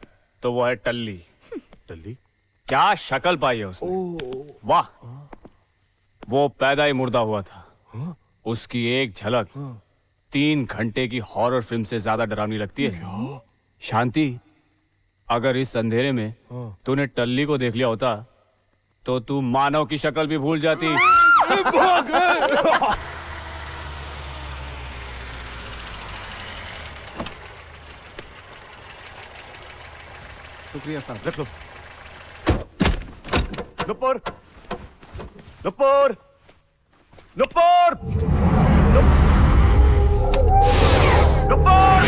तो वो है टल्ली। टल्ली? क्या शक्ल पाई है उसने, वाह। वो पैदा ही मुर्दा हुआ था। उसकी एक झलक 3 घंटे की हॉरर फिल्म से ज्यादा डरावनी लगती है। शांति, अगर इस अंधेरे में तूने टल्ली को देख लिया होता तो तू मानव की शक्ल भी भूल जाती। शुक्रिया साहब, रख लो। Nupur, Nupur, Nupur, Nupur,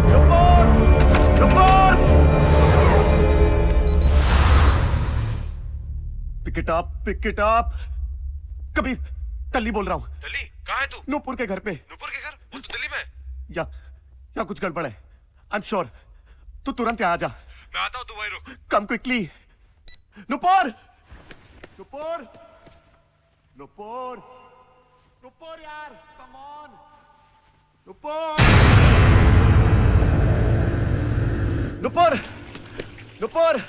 Nupur, Nupur. Pick it up, pick it up. Kabir, Talli बोल रहा हूँ। टल्ली, कहाँ है तू? नुपुर के घर पे। नुपुर के घर? वो तो दिल्ली में है। या कुछ गड़बड़ है। I am sure. तू तुरंत यहाँ आ जा। मैं आता हूँ, तू वहीं रुक। Come quickly. नुपुर, नुपुर, नुपुर, नुपुर यार, कम ऑन, नुपुर, नुपुर, नुपुर,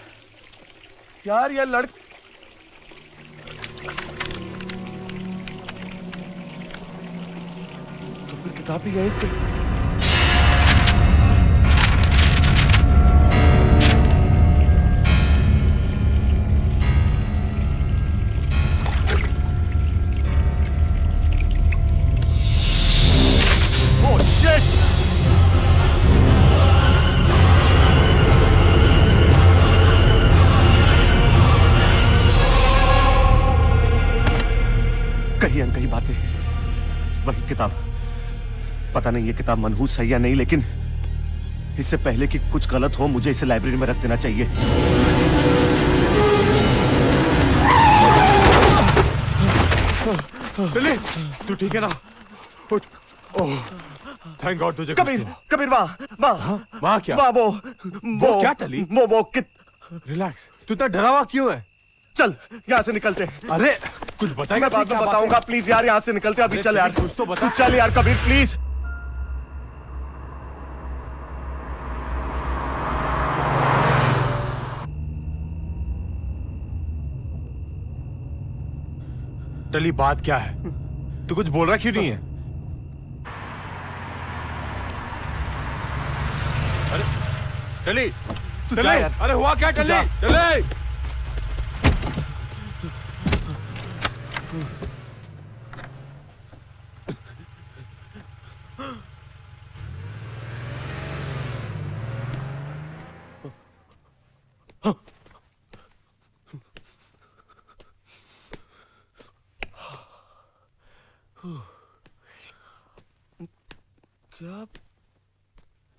यार ये तो फिर किताब ही यहीं पे। कहीं अनकही बातें, वही किताब। पता नहीं ये किताब मनहूस है या नहीं, लेकिन इससे पहले कि कुछ गलत हो मुझे इसे लाइब्रेरी में रख देना चाहिए। टल्ली, तू ठीक है ना? ओह, थैंक गॉड तुझे। कबीर, कबीर वहाँ क्या? वो क्या टल्ली? वो रिलैक्स, तू इतना डरा हुआ क्यों है? चल यहाँ से निकलते। अरे कुछ बताएगा? मैं बाद में बताऊंगा, प्लीज यार यहाँ से निकलते। अभी चल यार, कुछ तो बता। चल यार कबीर प्लीज। टली बात क्या है? तू कुछ बोल रहा क्यों नहीं है? अरे टली, टली, अरे हुआ क्या टली? टली! क्या?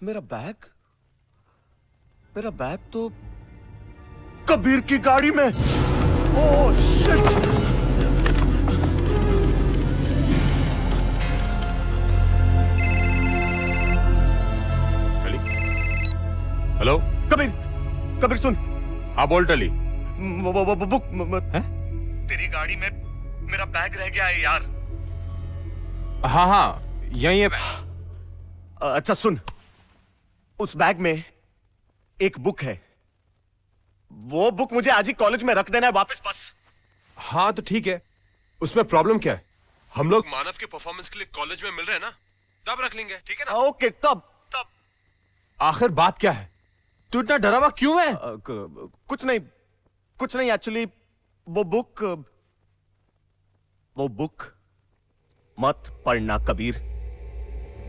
मेरा बैग? मेरा बैग तो कबीर की गाड़ी में। Oh shit! Hello Kabir, Kabir सुन। हाँ बोल टली। बुक है? तेरी गाड़ी में मेरा बैग रह गया है यार। हाँ हाँ यही है। अच्छा सुन, उस बैग में एक बुक है। वो बुक मुझे आज ही कॉलेज में रख देना है वापस बस। हाँ तो ठीक है, उसमें प्रॉब्लम क्या है? हम लोग मानव के परफॉर्मेंस के लिए कॉलेज में मिल रहे हैं ना, तब रख लेंगे, ठीक है ना? ओके तब। आखिर बात क्या है? तू इतना डरा हुआ क्यों है? कुछ नहीं एक्चुअली वो बुक मत पढ़ना कबीर,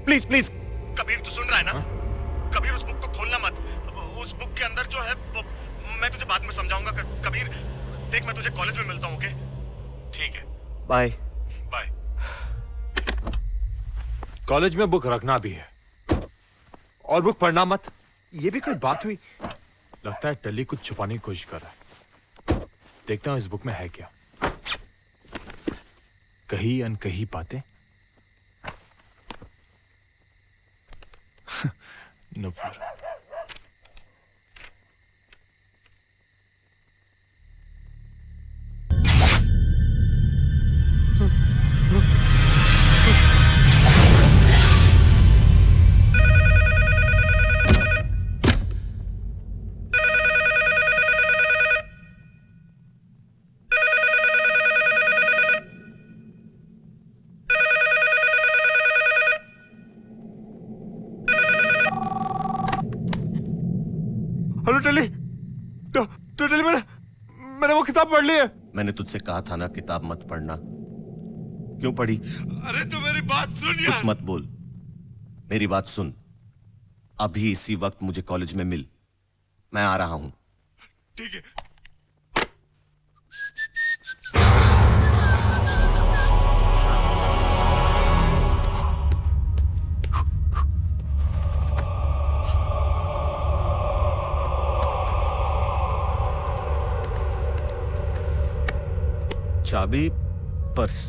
प्लीज प्लीज। कबीर तू सुन रहा है ना? कबीर उस बुक को खोलना मत। उस बुक के अंदर जो है वो मैं तुझे बाद में समझाऊंगा। कबीर देख, मैं तुझे कॉलेज में मिलता हूँ, ओके? ठीक है, बाय बाय। कॉलेज में बुक रखना भी है और बुक पढ़ना मत, ये भी कोई बात हुई? लगता है टली कुछ छुपाने की कोशिश कर रहा है। देखता हूं इस बुक में है क्या। कही अनकही बातें। नुपुर। टली, मैंने वो किताब पढ़ ली है। मैंने तुझसे कहा था ना किताब मत पढ़ना, क्यों पढ़ी? अरे तू मेरी बात सुन यार। कुछ मत बोल, मेरी बात सुन। अभी इसी वक्त मुझे कॉलेज में मिल, मैं आ रहा हूं। ठीक है। चाबी पर्स।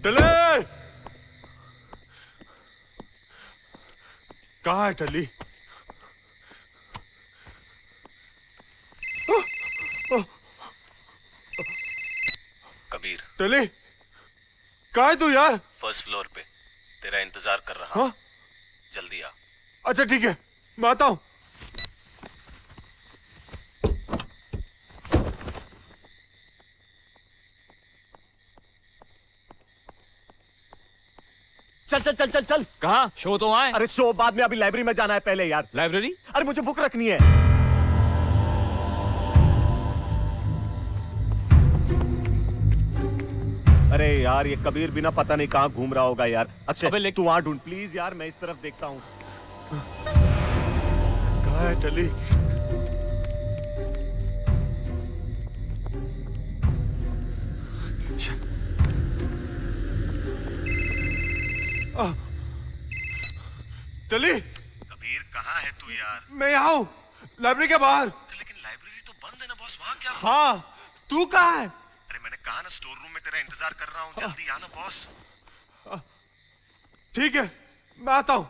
टली, कहाँ है टली? कबीर, टली, कहाँ है तू यार? फर्स्ट फ्लोर पे तेरा इंतजार कर रहा हूं। जल्दी आ। अच्छा ठीक है, मैं आता हूं। चल चल चल चल चल। कहाँ? शो तो आए। अरे शो बाद में, अभी लाइब्रेरी में जाना है पहले यार। लाइब्रेरी? अरे मुझे बुक रखनी है। अरे यार ये कबीर बिना पता नहीं कहाँ घूम रहा होगा यार। अक्षय तू वहां ढूंढ प्लीज यार, मैं इस तरफ देखता हूँ। कहाँ है टली? टली, कबीर कहाँ है तू यार? मैं यहाँ हूँ, लाइब्रेरी के बाहर। लेकिन लाइब्रेरी तो बंद है ना बॉस, वहाँ क्या? हाँ, तू कहाँ है? अरे मैंने कहा ना स्टोर रूम में तेरा इंतजार कर रहा हूँ, जल्दी आना बॉस। ठीक है, मैं आता हूँ।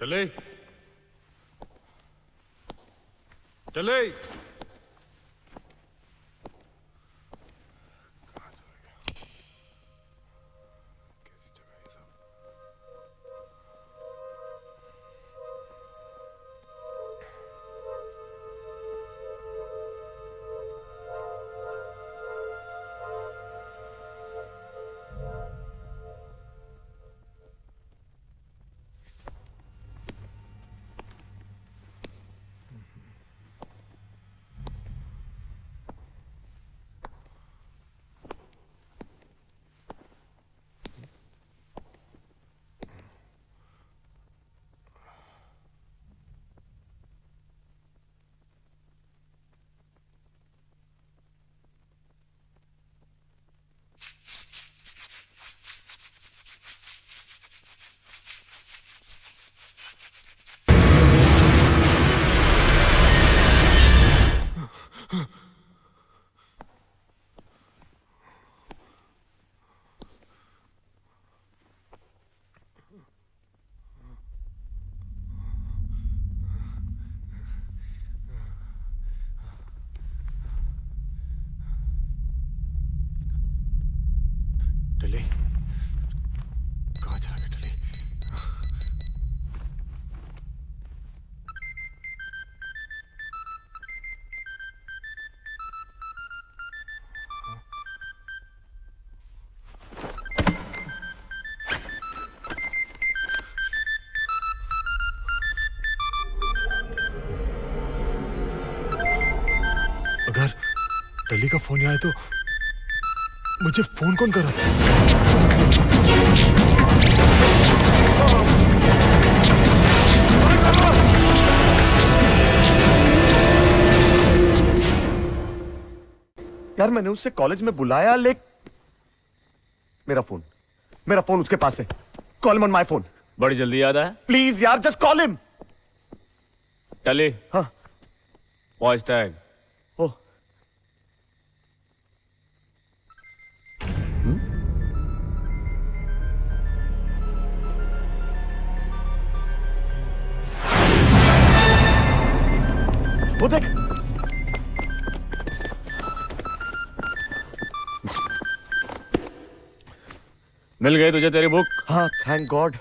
चले चले टली कहाँ चला गया टली? अगर टली का फोन आए तो मुझे फोन कौन कर रहा यार मैंने उससे कॉलेज में बुलाया मेरा फोन उसके पास है। Call him on my phone. बड़ी जल्दी याद आया? प्लीज यार जस्ट कॉल हिम। टली। हाँ वॉइस टैग। ओह वो देख। मिल गई तुझे तेरी बुक? हाँ थैंक गॉड।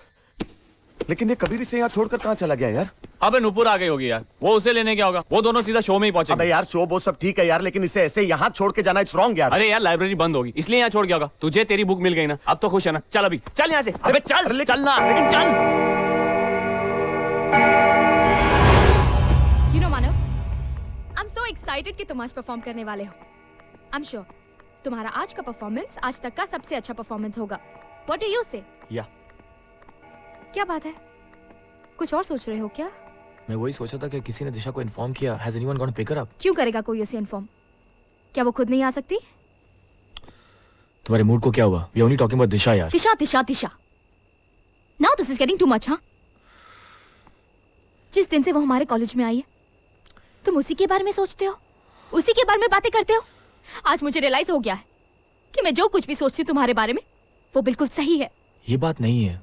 लेकिन ये कबीर इसे यहाँ छोड़कर कहाँ चला गया यार? अबे नूपुर आ गई होगी यार, वो उसे लेने क्या होगा? वो दोनों सीधा शो में ही पहुंचे। अबे यार शो वो सब ठीक है यार, लेकिन इसे ऐसे यहाँ छोड़ के जाना इट्स रॉन्ग यार। अरे यार लाइब्रेरी बंद होगी इसलिए यहाँ छोड़ गया होगा। तुझे तेरी बुक मिल गई ना, अब तो खुश है ना? चल अभी चल यहाँ से। अबे चल चलना, लेकिन चल। You know Manav, I'm so excited कि तुम आज परफॉर्म करने वाले हो। I'm sure तुम्हारा आज का परफॉर्मेंस आज तक का सबसे अच्छा परफॉर्मेंस होगा। What do you say? या क्या बात है? कुछ और सोच रहे हो क्या? मैं वही सोचा था कि किसी ने दिशा को इन्फॉर्म किया। Has anyone gone to pick her up? क्यों करेगा कोई उसे इन्फॉर्म? क्या वो खुद नहीं आ सकती? तुम्हारे मूड को क्या हुआ? We are only talking about दिशा यार। दिशा दिशा दिशा। Now this is getting too much, हाँ? जिस दिन से वो हमारे कॉलेज में आई है, तुम उसी के बारे में सोचते हो, उसी के बारे में बातें करते हो। आज मुझे रियलाइज हो गया है कि मैं जो कुछ भी सोचती हूँ तुम्हारे बारे में, वो बिल्कुल सही है। ये बात नहीं है,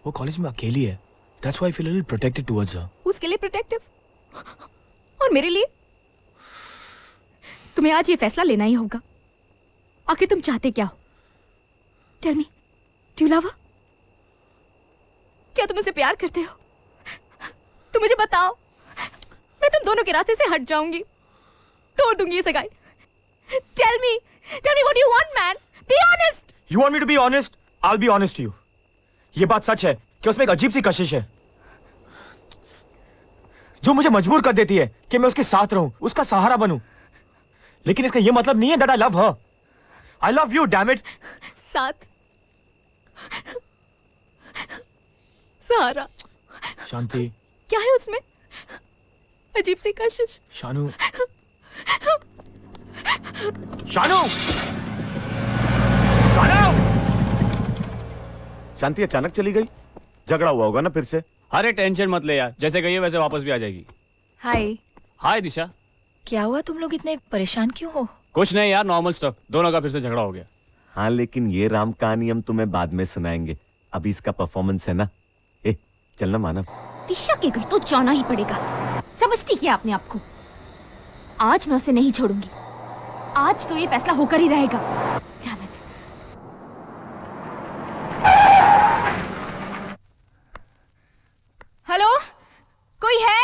वो कॉलेज में अकेली है। That's why I feel a little protected towards her. उसके लिए प्रोटेक्टिव और मेरे लिए? तुम्हें आज ये फैसला लेना ही होगा। आखिर तुम चाहते क्या हो? Tell me, do you love her? क्या तुम उसे प्यार करते हो? तुम मुझे बताओ, मैं तुम दोनों के रास्ते से हट जाऊंगी, तोड़ दूंगी ये सगाई। Tell me what do you want, man? Be honest. You want me to be honest? I'll be honest to you. ये बात सच है कि उसमें एक अजीब सी कशिश है जो मुझे मजबूर कर देती है कि मैं उसके साथ रहूं, उसका सहारा बनूं। लेकिन इसका ये मतलब नहीं है that I love her. I love you, damn it. साथ, सहारा। शांति। क्या है उसमें? अजीब सी कशिश। शानू। शानू। शांति अचानक चली गई? झगड़ा हुआ होगा ना फिर से? अरे टेंशन मत ले यार, जैसे गई है वैसे वापस भी आ जाएगी। हाय। हाय दिशा। क्या हुआ, तुम लोग इतने परेशान क्यों हो? कुछ नहीं यार, नॉर्मल स्टफ। दोनों का फिर से झगड़ा हो गया। हाँ लेकिन ये राम कहानी हम तुम्हें बाद में सुनाएंगे, अभी इसका परफॉर्मेंस है ना। ए चलना मानव। दिशा के घर तो जाना ही पड़ेगा। समझती क्या अपने आप को? आज मैं उसे नहीं छोड़ूंगी। आज तो ये फैसला होकर ही रहेगा। Damn it. हेलो, कोई है?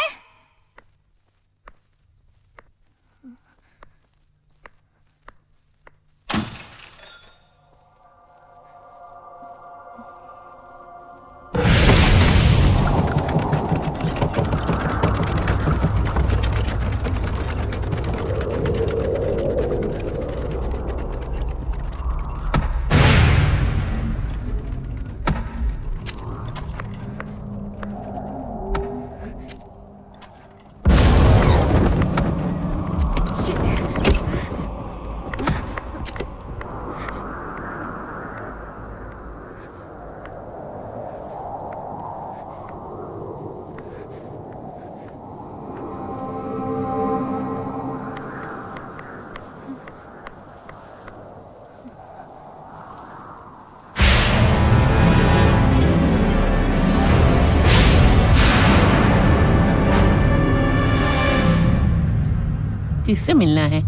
किससे मिलना है?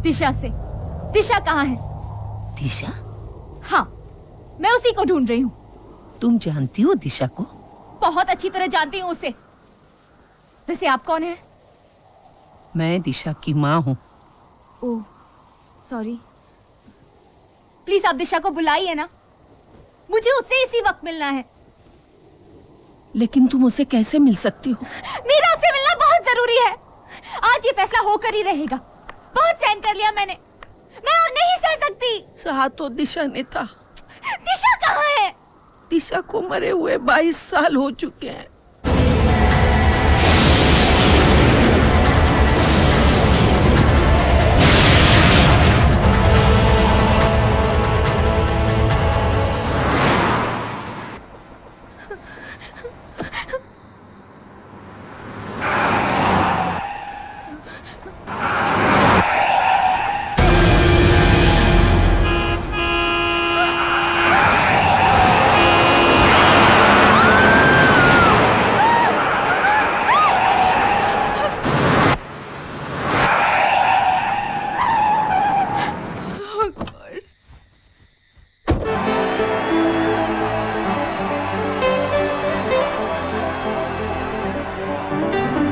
दिशा से। दिशा कहाँ है? दिशा? हाँ, मैं उसी को ढूंढ रही हूँ। तुम जानती हो दिशा को? बहुत अच्छी तरह जानती हूँ उसे। वैसे आप कौन है? मैं दिशा की माँ हूँ। ओह, सॉरी। प्लीज आप दिशा को बुलाइए ना, मुझे उससे इसी वक्त मिलना है। लेकिन तुम उसे कैसे मिल सकती हो? मेरा उससे मिलना बहुत जरूरी है। आज ये फैसला होकर ही रहेगा। बहुत सहन कर लिया मैंने, मैं और नहीं सह सकती। सहा तो दिशा ने था। दिशा कहाँ है? दिशा को मरे हुए 22 साल हो चुके हैं।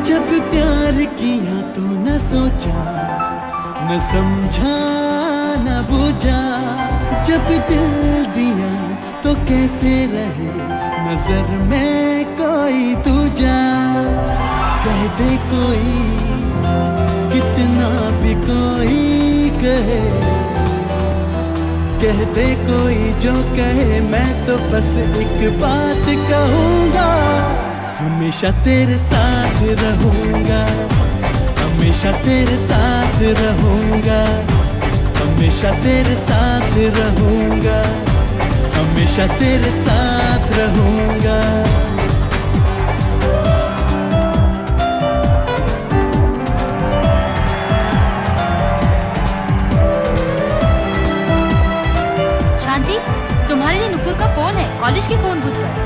जब प्यार किया तो न सोचा, न समझा, न बूझा। जब दिल दिया तो कैसे रहे नजर में कोई दूजा। कह दे कोई, कितना भी कोई कहे, कह दे कोई जो कहे, मैं तो बस एक बात कहूँगा। हमेशा तेरे साथ रहूंगा, हमेशा तेरे साथ रहूंगा, हमेशा तेरे साथ रहूंगा, हमेशा तेरे साथ रहूंगा। शांति, तुम्हारे लिए नुपुर का फोन है, कॉलेज के फोन बूथ पर।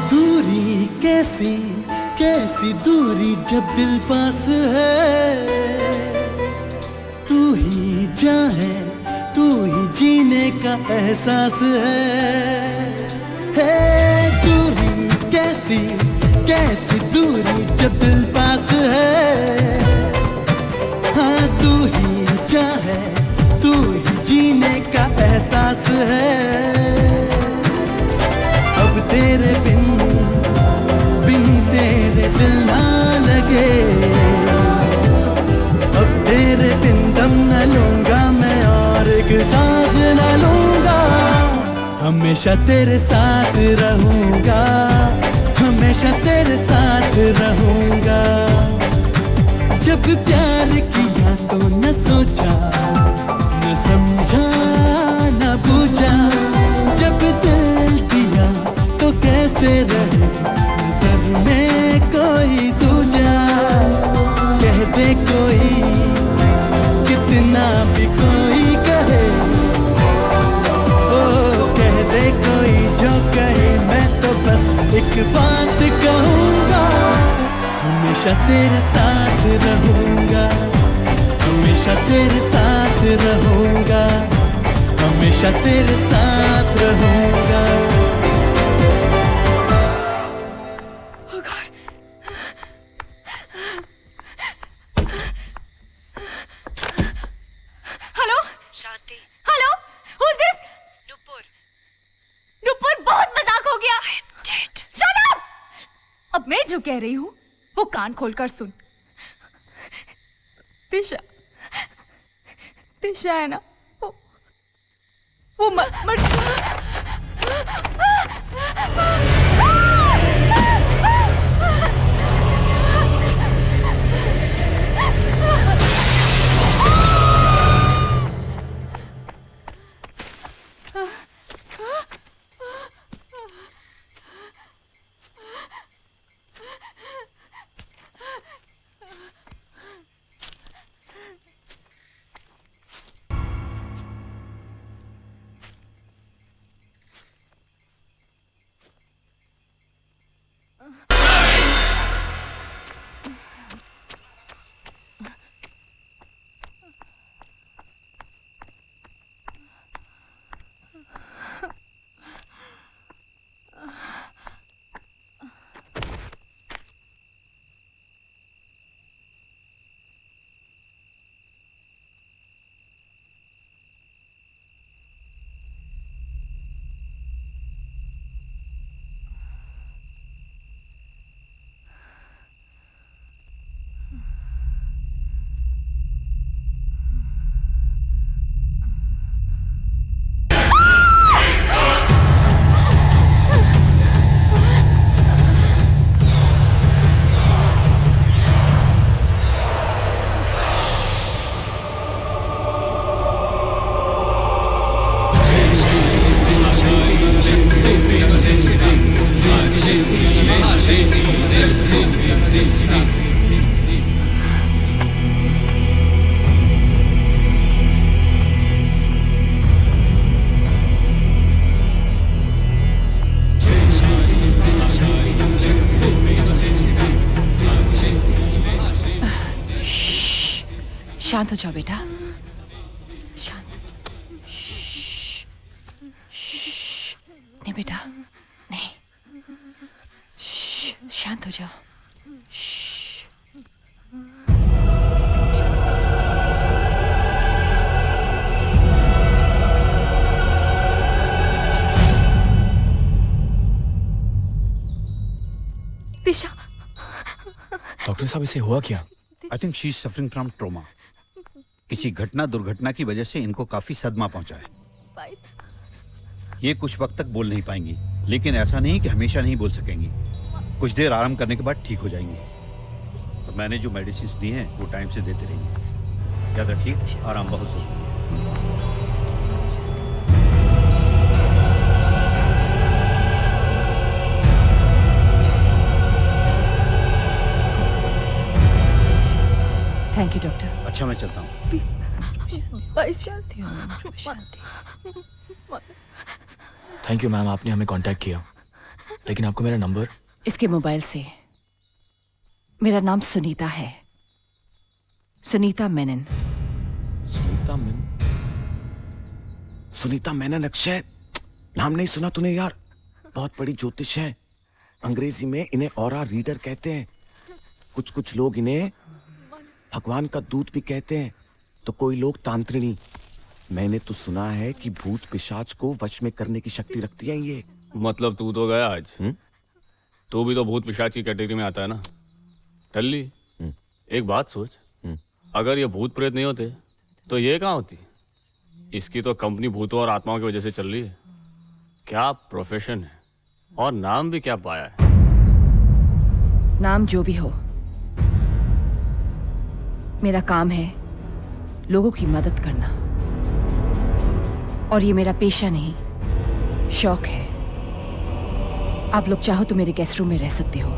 दूरी कैसी कैसी दूरी जब दिल पास है। तू ही जान है, तू ही जीने का एहसास है। दूरी कैसी कैसी दूरी जब दिल पास है। हाँ, तू ही जान है, तू ही जीने का एहसास है। अब तेरे बिन तेरे दिल ना लगे, अब तेरे बिन दम न लूंगा मैं और एक सांस न लूंगा। हमेशा तेरे साथ रहूंगा, हमेशा तेरे साथ रहूंगा। जब प्यार किया तो न सोचा, न समझा, न बूझा। जब दिल दिया तो कैसे रहे नजर में कोई दूजा। कह दे कोई, कितना भी कोई कहे, ओ कह दे एक बात कहूँगा, हमेशा तेरे साथ रहूँगा, हमेशा तेरे साथ रहूँगा, हमेशा तेरे साथ रहूँगा। Hello Shanti, hello who is this? Nupur, Nupur बहुत मजाक हो गया। Shut up! अब मैं जो कह रही हूँ वो कान खोलकर सुन। दिशा, दिशा है ना, वो मर शांत हो जाओ बेटा, शांत। नहीं बेटा, नहीं, शांत हो जाओ। दिशा, डॉक्टर साहब इसे हुआ क्या? I think she is suffering from trauma. किसी घटना दुर्घटना की वजह से इनको काफी सदमा पहुंचा है। ये कुछ वक्त तक बोल नहीं पाएंगी, लेकिन ऐसा नहीं कि हमेशा नहीं बोल सकेंगी। कुछ देर आराम करने के बाद ठीक हो जाएंगी। तो मैंने जो मेडिसिन दी हैं वो टाइम से देते रहिए। याद रखिए, आराम बहुत जरूरी है। Thank you doctor. अच्छा, मैं चलता हूँ। थैंक यू मैम, आपने हमें कांटेक्ट किया, लेकिन आपको मेरा नंबर? इसके मोबाइल से। मेरा नाम सुनीता है, सुनीता मेनन। सुनीता मेनन? सुनीता मेनन? अक्षय, नाम नहीं सुना तूने यार? बहुत बड़ी ज्योतिष है। अंग्रेजी में इन्हें ऑरा रीडर कहते हैं। कुछ कुछ लोग इन्हें भगवान का दूत भी कहते हैं, तो कोई लोग तांत्रिणी। मैंने तो सुना है कि भूत पिशाच को वश में करने की शक्ति रखती है ये। मतलब तू तो गया आज। तू भी तो भूत पिशाच की कैटेगरी में आता है ना। टल्ली, एक बात सोच, अगर ये भूत प्रेत नहीं होते तो ये कहाँ होती? इसकी तो कंपनी भूतों और आत्माओं की वजह से चल रही है। क्या प्रोफेशन है, और नाम भी क्या पाया है। नाम जो भी हो, मेरा काम है लोगों की मदद करना, और ये मेरा पेशा नहीं, शौक है। आप लोग चाहो तो मेरे गेस्ट रूम में रह सकते हो।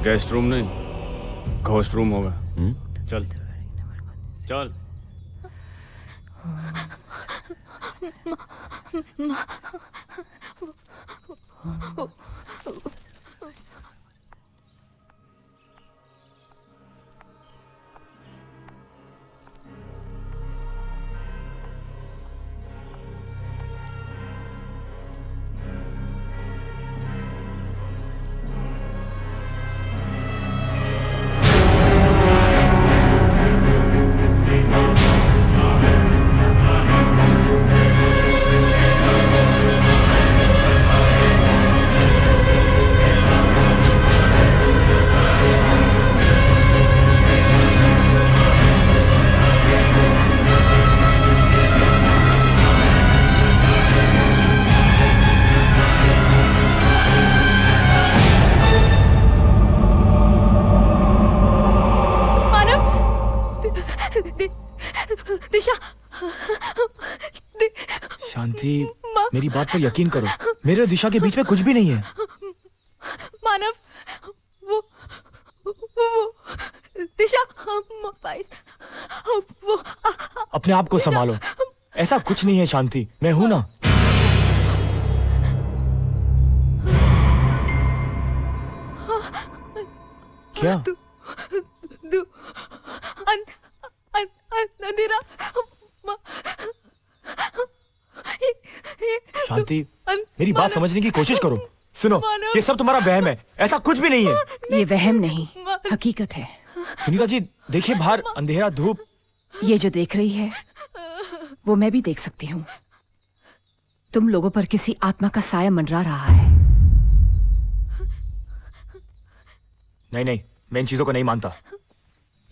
गेस्ट रूम नहीं, घोस्ट रूम होगा। चल चल। दिशा शांति, मेरी बात पर यकीन करो, मेरे और दिशा के बीच में कुछ भी नहीं है। मानव, वो दिशा, वो अपने आप को संभालो, ऐसा कुछ नहीं है शांति, मैं हूं ना। क्या? अंधेरा। शांति, मेरी बात समझने की कोशिश करो। सुनो, ये सब तुम्हारा वहम है, ऐसा कुछ भी नहीं है। ये वहम नहीं, हकीकत है। सुनीता जी, देखिए बाहर अंधेरा, धूप। ये जो देख रही है वो मैं भी देख सकती हूँ। तुम लोगों पर किसी आत्मा का साया मंडरा रहा है। नहीं, मैं इन चीजों को नहीं मानता।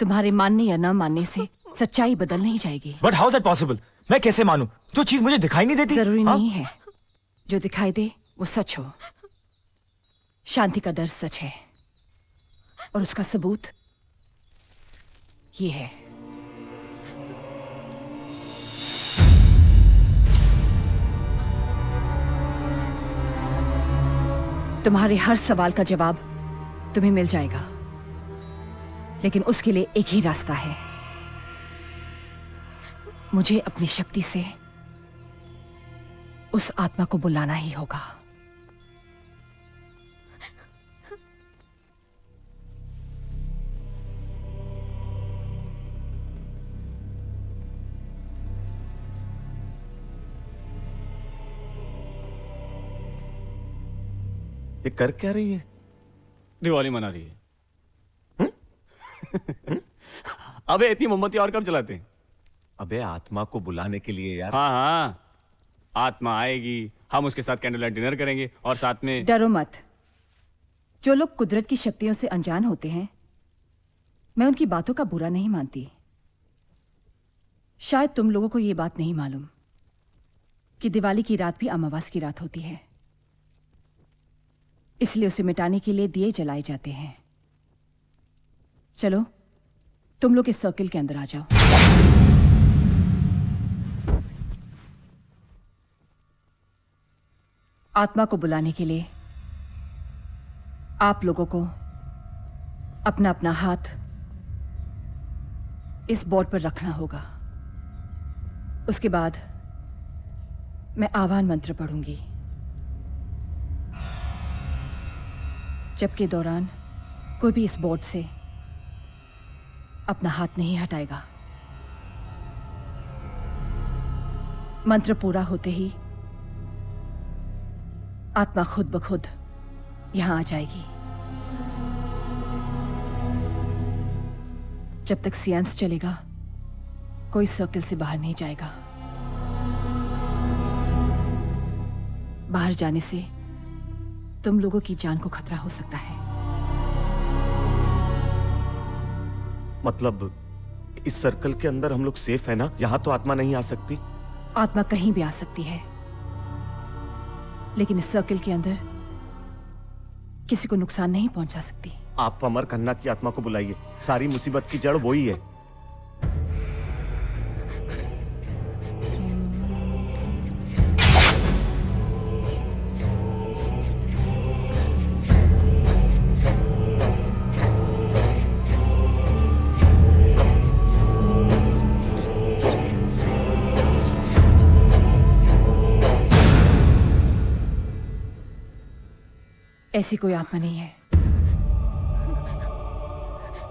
तुम्हारे मानने या न मानने से सच्चाई बदल नहीं जाएगी। But how is that possible? मैं कैसे मानूं जो चीज मुझे दिखाई नहीं देती? जरूरी नहीं है जो दिखाई दे वो सच हो। शांति का डर सच है और उसका सबूत ये है। तुम्हारे हर सवाल का जवाब तुम्हें मिल जाएगा, लेकिन उसके लिए एक ही रास्ता है। मुझे अपनी शक्ति से उस आत्मा को बुलाना ही होगा। ये कर क्या रही है? दिवाली मना रही है। अबे इतनी मोमबत्ती और कब जलाते हैं? अबे आत्मा को बुलाने के लिए यार। हाँ, आत्मा आएगी, हम उसके साथ कैंडल लाइट डिनर करेंगे और साथ में। डरो मत। जो लोग कुदरत की शक्तियों से अनजान होते हैं, मैं उनकी बातों का बुरा नहीं मानती। शायद तुम लोगों को यह बात नहीं मालूम कि दिवाली की रात भी अमावस की रात होती है, इसलिए उसे मिटाने के लिए दिए जलाए जाते हैं। चलो तुम लोग इस सर्किल के अंदर आ जाओ। आत्मा को बुलाने के लिए आप लोगों को अपना अपना हाथ इस बोर्ड पर रखना होगा। उसके बाद मैं आह्वान मंत्र पढ़ूंगी। जबकि दौरान कोई भी इस बोर्ड से अपना हाथ नहीं हटाएगा। मंत्र पूरा होते ही आत्मा खुद ब खुद यहां आ जाएगी। जब तक सियांस चलेगा कोई सर्कल से बाहर नहीं जाएगा। बाहर जाने से तुम लोगों की जान को खतरा हो सकता है। मतलब इस सर्कल के अंदर हम लोग सेफ है ना? यहां तो आत्मा नहीं आ सकती? आत्मा कहीं भी आ सकती है, लेकिन इस सर्कल के अंदर किसी को नुकसान नहीं पहुंचा सकती। आप अमर खन्ना की आत्मा को बुलाइए, सारी मुसीबत की जड़ वही है। ऐसी कोई आत्मा नहीं है।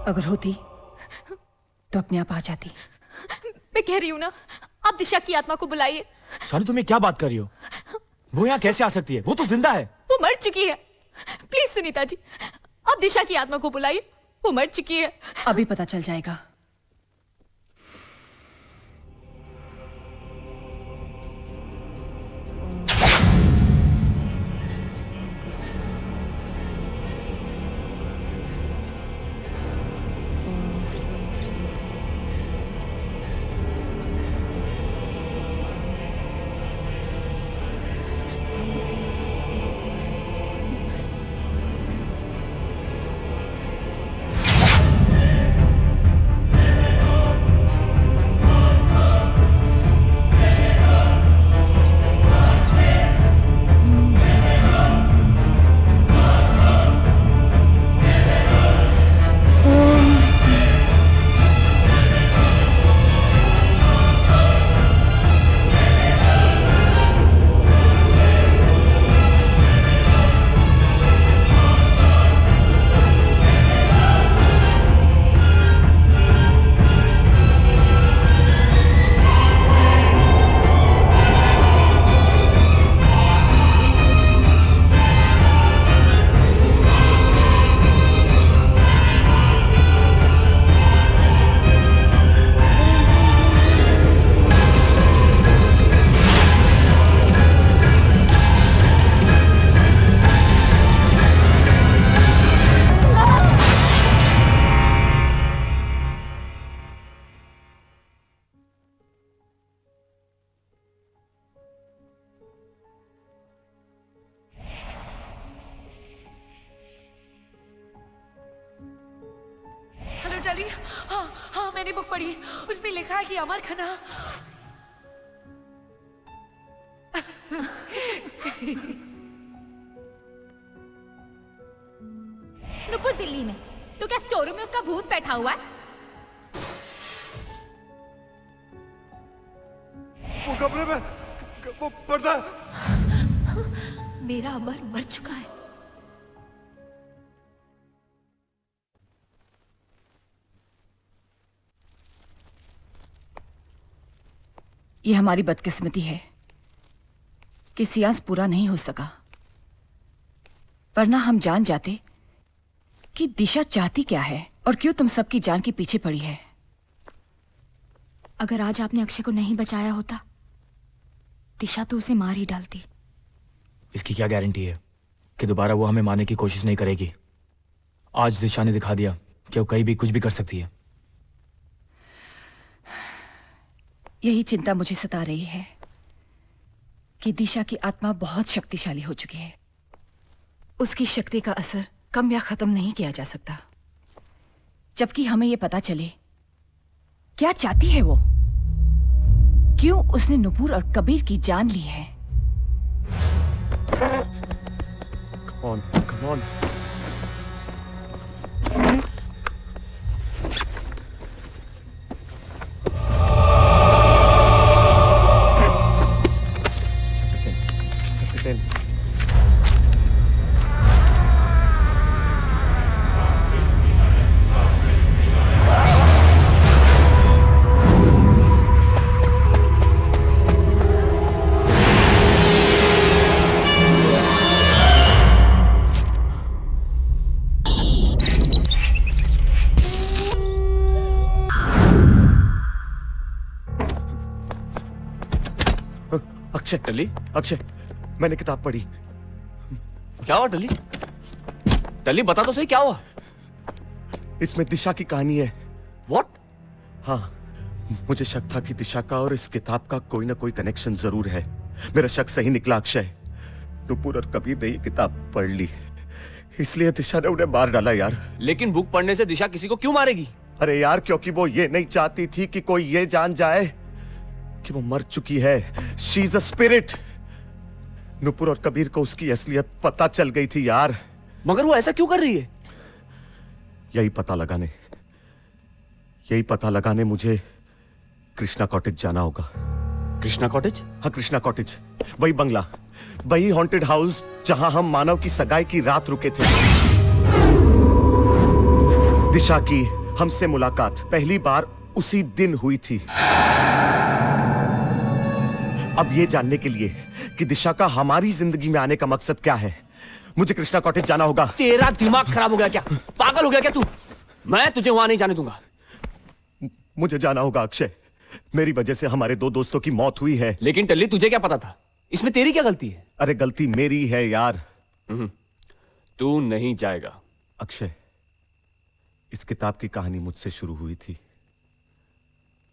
अगर होती तो अपने आप आ जाती। मैं कह रही हूं ना, आप दिशा की आत्मा को बुलाइए। शानी, तुम क्या बात कर रही हो? वो यहाँ कैसे आ सकती है? वो तो जिंदा है। वो मर चुकी है। प्लीज सुनीता जी, आप दिशा की आत्मा को बुलाइए, वो मर चुकी है। अभी पता चल जाएगा। टली, हाँ हाँ मैंने बुक पढ़ी, उसमें लिखा है कि अमर खन्ना नुपुर दिल्ली में, तो क्या स्टोर रूम में उसका भूत बैठा हुआ है? वो कमरे में वो पर्दा। मेरा अमर मर चुका है। ये हमारी बदकिस्मती है कि सियांस पूरा नहीं हो सका, वरना हम जान जाते कि दिशा चाहती क्या है और क्यों तुम सबकी जान के पीछे पड़ी है। अगर आज आपने अक्षय को नहीं बचाया होता, दिशा तो उसे मार ही डालती। इसकी क्या गारंटी है कि दोबारा वो हमें मारने की कोशिश नहीं करेगी? आज दिशा ने दिखा दिया कि वो कहीं भी कुछ भी कर सकती है। यही चिंता मुझे सता रही है कि दिशा की आत्मा बहुत शक्तिशाली हो चुकी है। उसकी शक्ति का असर कम या खत्म नहीं किया जा सकता। जबकि हमें यह पता चले क्या चाहती है वो, क्यों उसने नुपुर और कबीर की जान ली है। Come on, come on. Akshay, टली, अक्षय, मैंने किताब पढ़ी। क्या हुआ टली? टली बता तो सही क्या हुआ? इसमें दिशा की कहानी है। What? हाँ, मुझे शक था कि दिशा का और इस किताब का कोई ना कोई कनेक्शन जरूर है। मेरा शक सही निकला अक्षय। नुपुर और कबीर ने ये किताब पढ़ ली, इसलिए दिशा ने उन्हें मार डाला यार। लेकिन बुक पढ़ने से दिशा किसी को क्यों मारेगी? अरे यार, क्योंकि वो ये नहीं चाहती थी कि कोई ये जान जाए कि वो मर चुकी है। She is a spirit. Nupur और कबीर को उसकी असलियत पता चल गई थी यार। मगर वो ऐसा क्यों कर रही है? यही पता लगाने मुझे कृष्णा कॉटेज जाना होगा। कृष्णा कॉटेज? हाँ, कृष्णा कॉटेज, वही बंगला, वही हॉन्टेड हाउस जहां हम मानव की सगाई की रात रुके थे। दिशा की हमसे मुलाकात पहली बार उसी दिन हुई थी। अब ये जानने के लिए कि दिशा का हमारी जिंदगी में आने का मकसद क्या है, मुझे कृष्णा कॉटेज जाना होगा। तेरा दिमाग खराब हो गया क्या? पागल हो गया क्या तू? मैं तुझे वहां नहीं जाने दूंगा। मुझे जाना होगा अक्षय, मेरी वजह से हमारे दो दोस्तों की मौत हुई है। लेकिन टल्ली, तुझे क्या पता था? इसमें तेरी क्या गलती है? अरे गलती मेरी है यार। तू नहीं जाएगा। अक्षय, इस किताब की कहानी मुझसे शुरू हुई थी,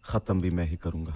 खत्म भी मैं ही करूंगा।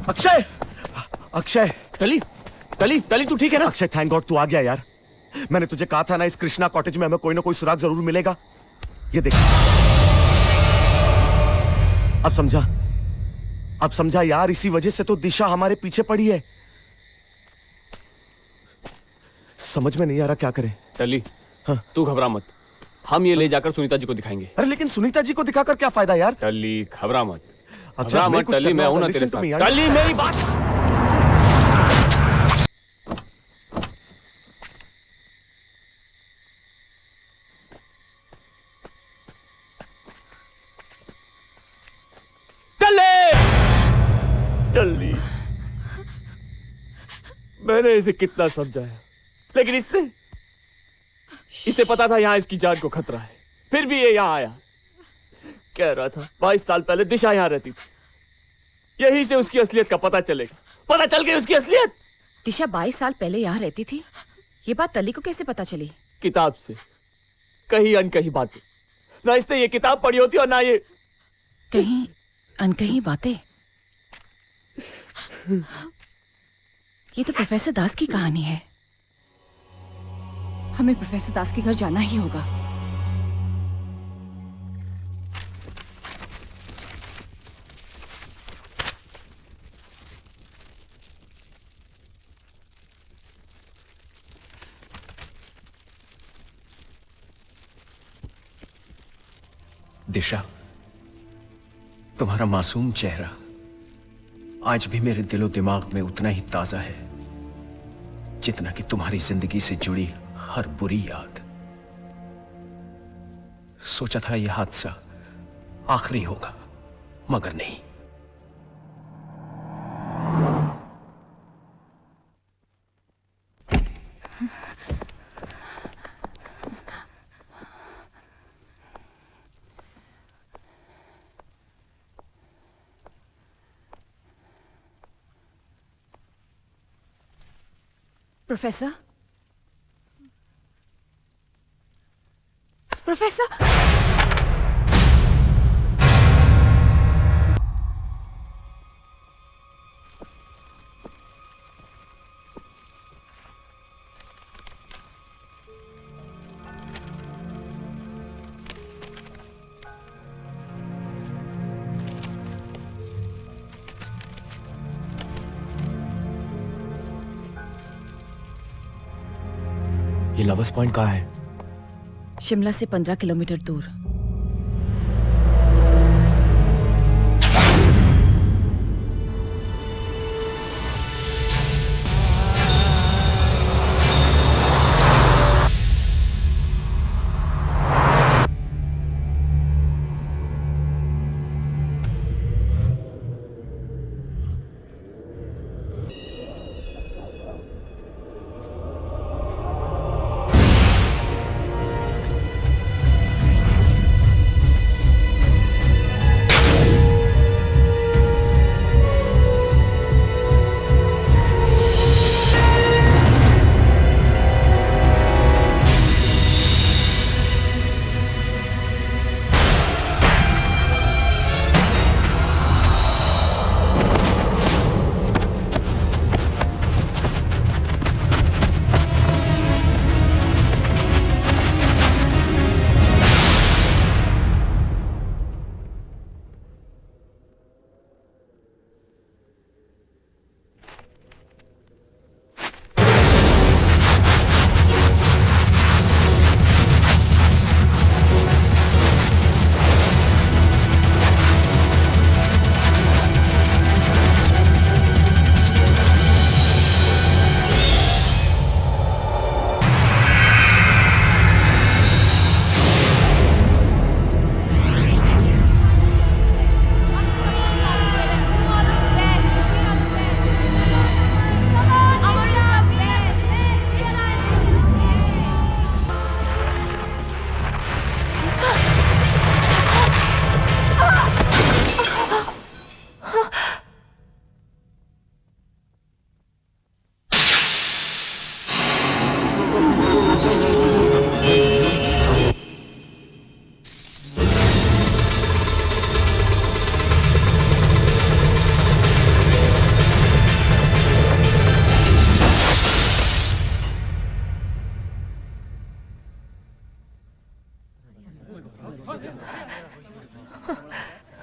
अक्षय, अक्षय, टली, टली, टली, तू ठीक है ना? अक्षय, थैंक गॉड तू आ गया यार। मैंने तुझे कहा था ना, इस कृष्णा कॉटेज में हमें कोई ना कोई सुराग जरूर मिलेगा। ये देख, अब समझा अब समझा यार, इसी वजह से तो दिशा हमारे पीछे पड़ी है। समझ में नहीं आ रहा क्या करें। टल्ली, हाँ? तू घबरा मत, हम ये ले जाकर सुनीता जी को दिखाएंगे। अरे लेकिन सुनीता जी को दिखाकर क्या फायदा यार? टल्ली घबरा मत। अच्छा, घबरा मत टल्ली, मैं हूं ना तेरे साथ। टल्ली मेरी बात। टल्ली, मैंने इसे कितना समझाया, लेकिन इसे पता था यहाँ इसकी जान को खतरा है, फिर भी ये यहाँ आया। कह रहा था 22 साल पहले दिशा यहाँ रहती थी, यहीं से उसकी असलियत का पता चलेगा। पता चल गई उसकी असलियत। दिशा 22 साल पहले यहाँ रहती थी, ये बात टल्ली को कैसे पता चली? किताब से, कहीं अनकही बातें। ना इसने ये किताब पढ़ी होती और ना ये। कहीं अनकही बातें? ये तो प्रोफेसर दास की कहानी है। हमें प्रोफेसर दास के घर जाना ही होगा। दिशा, तुम्हारा मासूम चेहरा आज भी मेरे दिलो दिमाग में उतना ही ताजा है जितना कि तुम्हारी जिंदगी से जुड़ी हर बुरी याद। सोचा था यह हादसा आखिरी होगा, मगर नहीं। प्रोफेसर, प्रोफेसर, ये लवर्स पॉइंट कहाँ है? शिमला से 15 किलोमीटर दूर।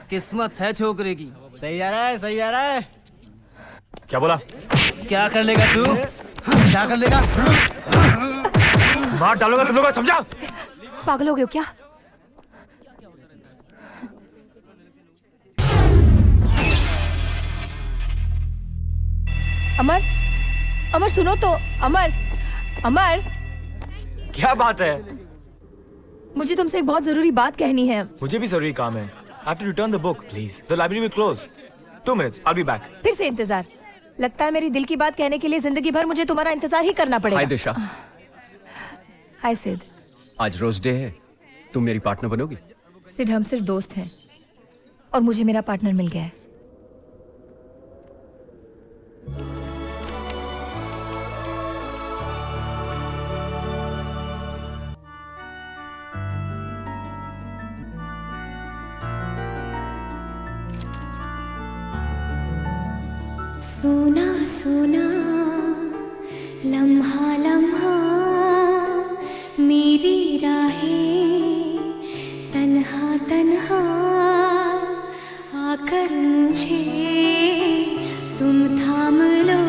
किस्मत है छोकरे की, सही आ रहा है, सही आ रहा है। क्या बोला? क्या कर लेगा तू? क्या कर लेगा? मार डालूंगा तुम लोगों को, समझा? पागल हो गए हो क्या? अमर, अमर सुनो तो, अमर, अमर। क्या बात है? मुझे तुमसे एक बहुत जरूरी बात कहनी है। मुझे भी जरूरी काम है। I have to return the book, please. The library will close. 2 minutes. I'll be back. फिर से इंतजार। लगता है मेरी दिल की बात कहने के लिए जिंदगी भर मुझे तुम्हारा इंतजार ही करना पड़ेगा। हाय दिशा। हाय सिड। आज रोज डे है, तुम मेरी पार्टनर बनोगी? सिड, हम सिर्फ दोस्त हैं और मुझे मेरा पार्टनर मिल गया है। सुना सुना लम्हा लम्हा मेरी राहें तन्हा तन्हा आकर मुझे तुम थाम लो,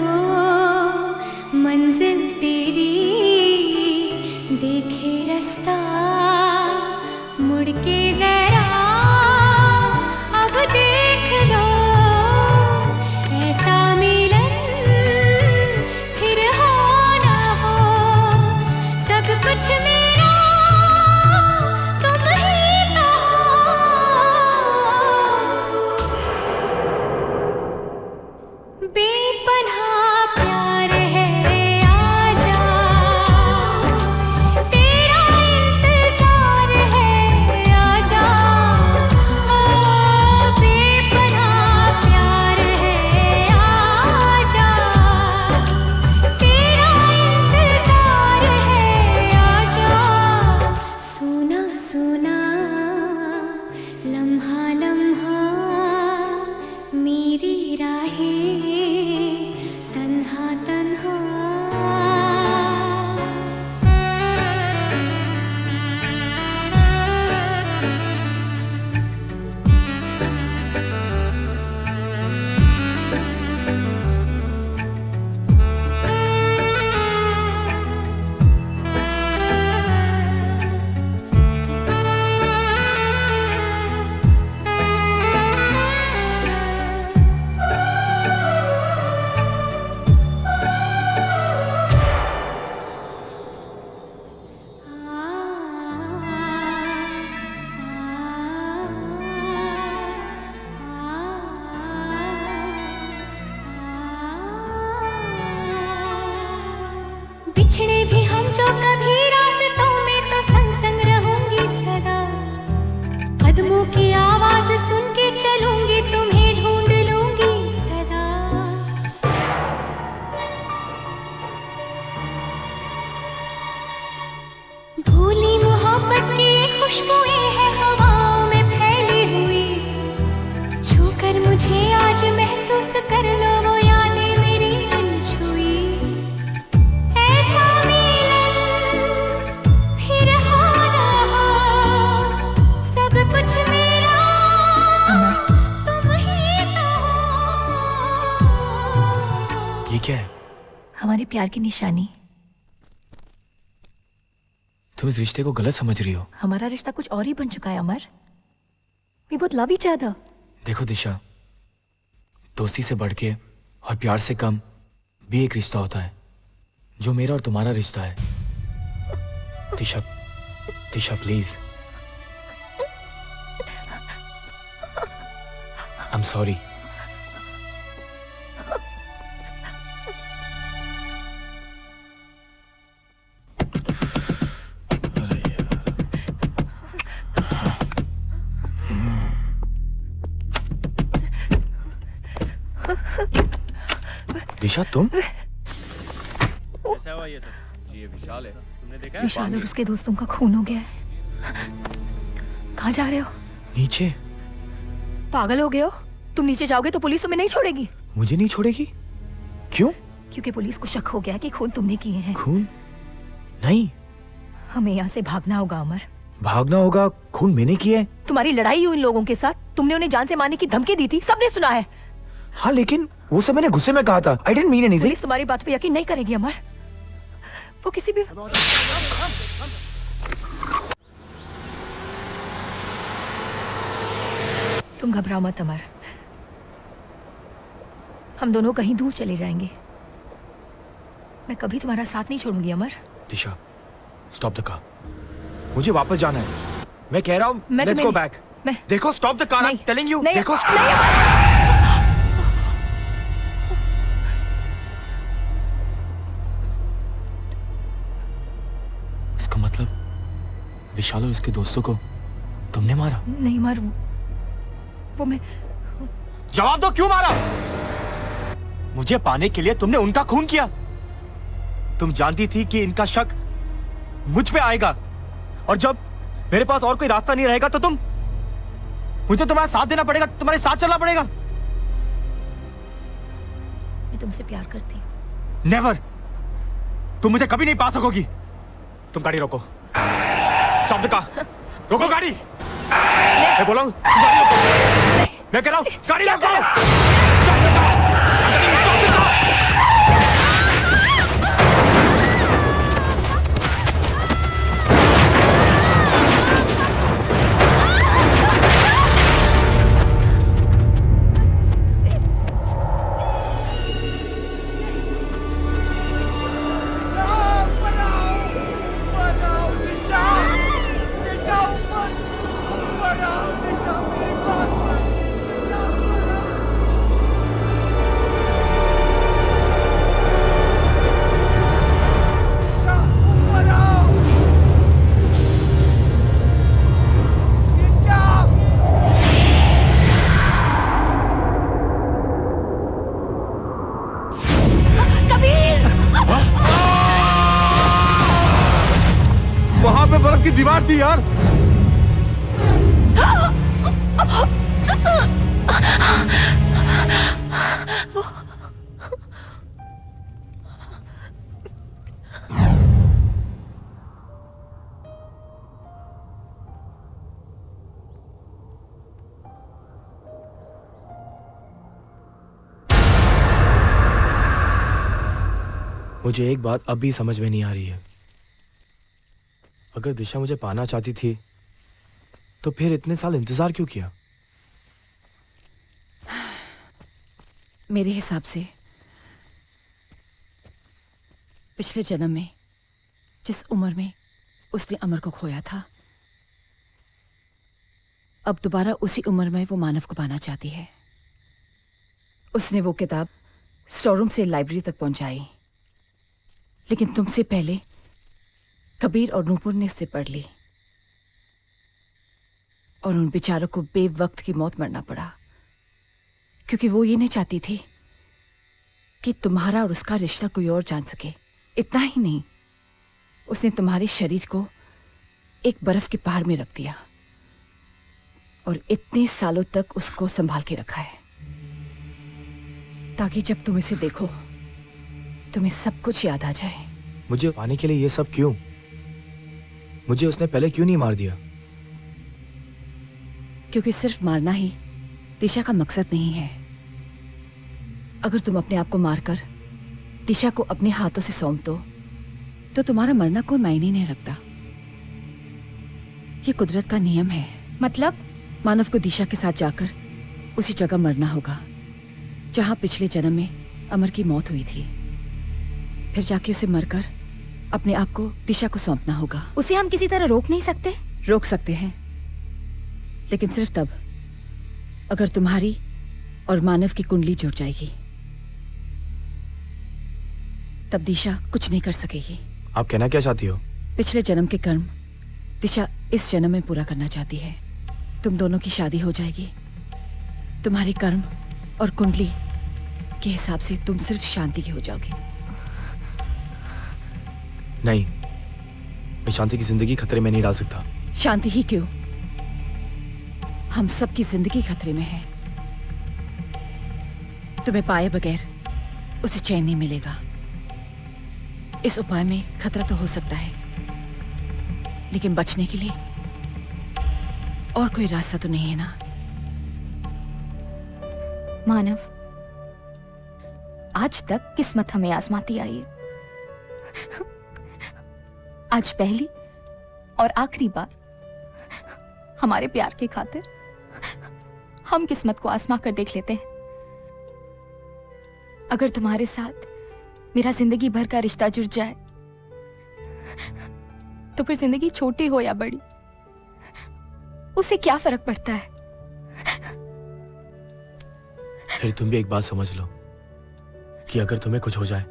मंजिल तेरी देखे रास्ता मुड़ के जरा अब देख लो, ऐसा मिलन फिर हो ना हो, सब कुछ मेरा तुम ही तो हो, बेपनाह प्यार है आजा, तेरा इंतजार है आजा, ओ बेपनाह प्यार है आजा, तेरा इंतजार है आजा, सुना सुना लम्हा लम्हा मेरी राहें तन्हा तन्हा। बिछड़े भी हम जो कभी रास्तों में तो संग संग रहूंगी सदा, कदमों की आवाज सुन के चलूंगी तुम्हें ढूंढ लूंगी सदा। भूली मोहब्बत की खुशबुएं है हवाओं में फैली हुई, छूकर मुझे आज महसूस कर लो वो यादें मेरी अनछुई, ऐसा मिलन फिर हो ना हो, सब कुछ मेरा तुम ही तो हो। ये क्या है? हमारे प्यार की निशानी। तुम इस रिश्ते को गलत समझ रही हो। हमारा रिश्ता कुछ और ही बन चुका है अमर। We both love each other. देखो दिशा, दोस्ती से बढ़ के और प्यार से कम भी एक रिश्ता होता है, जो मेरा और तुम्हारा रिश्ता है। Disha, Disha please. I am sorry. Disha तुम? कैसा हुआ ये सब? ये विशाल है, तुमने देखा है? विशाल और उसके दोस्तों का खून हो गया है। कहाँ जा रहे हो? नीचे। पागल हो गए हो? तुम नीचे जाओगे तो पुलिस तुम्हें नहीं छोड़ेगी। मुझे नहीं छोड़ेगी? क्यों? क्योंकि पुलिस को शक हो गया कि खून तुमने किए हैं। खून? नहीं। हमें यहाँ से भागना होगा अमर। भागना होगा? खून मैंने किए? तुम्हारी लड़ाई हुई इन लोगों के साथ, तुमने उन्हें जान से मारने की धमकी दी थी, सबने सुना है। हाँ लेकिन वो सब मैंने गुस्से में कहा था। I didn't mean anything. Police तुम्हारी बात पे यकीन नहीं करेगी अमर। वो किसी भी तुम घबराओ मत अमर, हम दोनों कहीं दूर चले जाएंगे। मैं कभी तुम्हारा साथ नहीं छोड़ूंगी अमर। दिशा, स्टॉप द कार। मुझे वापस जाना है। मैं कह रहा हूँ लेट्स गो बैक। देखो stop the car, I am telling you. देखो इसका मतलब विशाल और उसके दोस्तों को तुमने मारा? नहीं मार, वो मैं। जवाब दो, क्यों मारा? मुझे पाने के लिए तुमने उनका खून किया। तुम जानती थी कि इनका शक मुझ पे आएगा, और जब मेरे पास और कोई रास्ता नहीं रहेगा तो मुझे तुम्हारा साथ देना पड़ेगा, तुम्हारे साथ चलना पड़ेगा। मैं तुमसे प्यार करती हूँ। नेवर। तुम मुझे कभी नहीं पा सकोगी। तुम गाड़ी रोको। Stop the car. रोको गाड़ी। मैं बोला हूं गाड़ी रोको। मैं कह रहा हूं गाड़ी रोको। वहां पे बर्फ की दीवार थी यार। मुझे एक बात अब भी समझ में नहीं आ रही है। अगर दिशा मुझे पाना चाहती थी तो फिर इतने साल इंतजार क्यों किया? मेरे हिसाब से पिछले जन्म में जिस उम्र में उसने अमर को खोया था, अब दोबारा उसी उम्र में वो मानव को पाना चाहती है। उसने वो किताब स्टोर रूम से लाइब्रेरी तक पहुंचाई, लेकिन तुमसे पहले कबीर और नूपुर ने उससे पढ़ ली और उन बेचारों को बेवक्त की मौत मरना पड़ा, क्योंकि वो ये नहीं चाहती थी कि तुम्हारा और उसका रिश्ता कोई और जान सके। इतना ही नहीं, उसने तुम्हारे शरीर को एक बर्फ के पहाड़ में रख दिया और इतने सालों तक उसको संभाल के रखा है, ताकि जब तुम इसे देखो तुम्हें सब कुछ याद आ जाए। मुझे पाने के लिए ये सब क्यों? मुझे उसने पहले क्यों नहीं मार दिया? क्योंकि सिर्फ मारना ही दिशा का मकसद नहीं है। अगर तुम अपने आप को मारकर दिशा को अपने हाथों से सौंप दो तो तुम्हारा मरना कोई मायने नहीं रखता। ये कुदरत का नियम है। मतलब मानव को दिशा के साथ जाकर उसी जगह मरना होगा जहां पिछले जन्म में अमर की मौत हुई थी। फिर जाके उसे मरकर अपने आप को दिशा को सौंपना होगा। उसे हम किसी तरह रोक नहीं सकते? रोक सकते हैं, लेकिन सिर्फ तब अगर तुम्हारी और मानव की कुंडली जुड़ जाएगी, तब दिशा कुछ नहीं कर सकेगी। आप कहना क्या चाहती हो? पिछले जन्म के कर्म दिशा इस जन्म में पूरा करना चाहती है। तुम दोनों की शादी हो जाएगी। तुम्हारे कर्म और कुंडली के हिसाब से तुम सिर्फ शांति की हो जाओगे। नहीं, मैं शांति की जिंदगी खतरे में नहीं डाल सकता। शांति ही क्यों, हम सबकी जिंदगी खतरे में है। तुम्हें पाए बगैर उसे चैन नहीं मिलेगा। इस उपाय में खतरा तो हो सकता है, लेकिन बचने के लिए और कोई रास्ता तो नहीं है ना? मानव, आज तक किस्मत हमें आजमाती आई है। आज पहली और आखिरी बार हमारे प्यार की खातिर हम किस्मत को आजमा कर देख लेते हैं। अगर तुम्हारे साथ मेरा जिंदगी भर का रिश्ता जुड़ जाए तो फिर जिंदगी छोटी हो या बड़ी, उसे क्या फर्क पड़ता है? फिर तुम भी एक बात समझ लो कि अगर तुम्हें कुछ हो जाए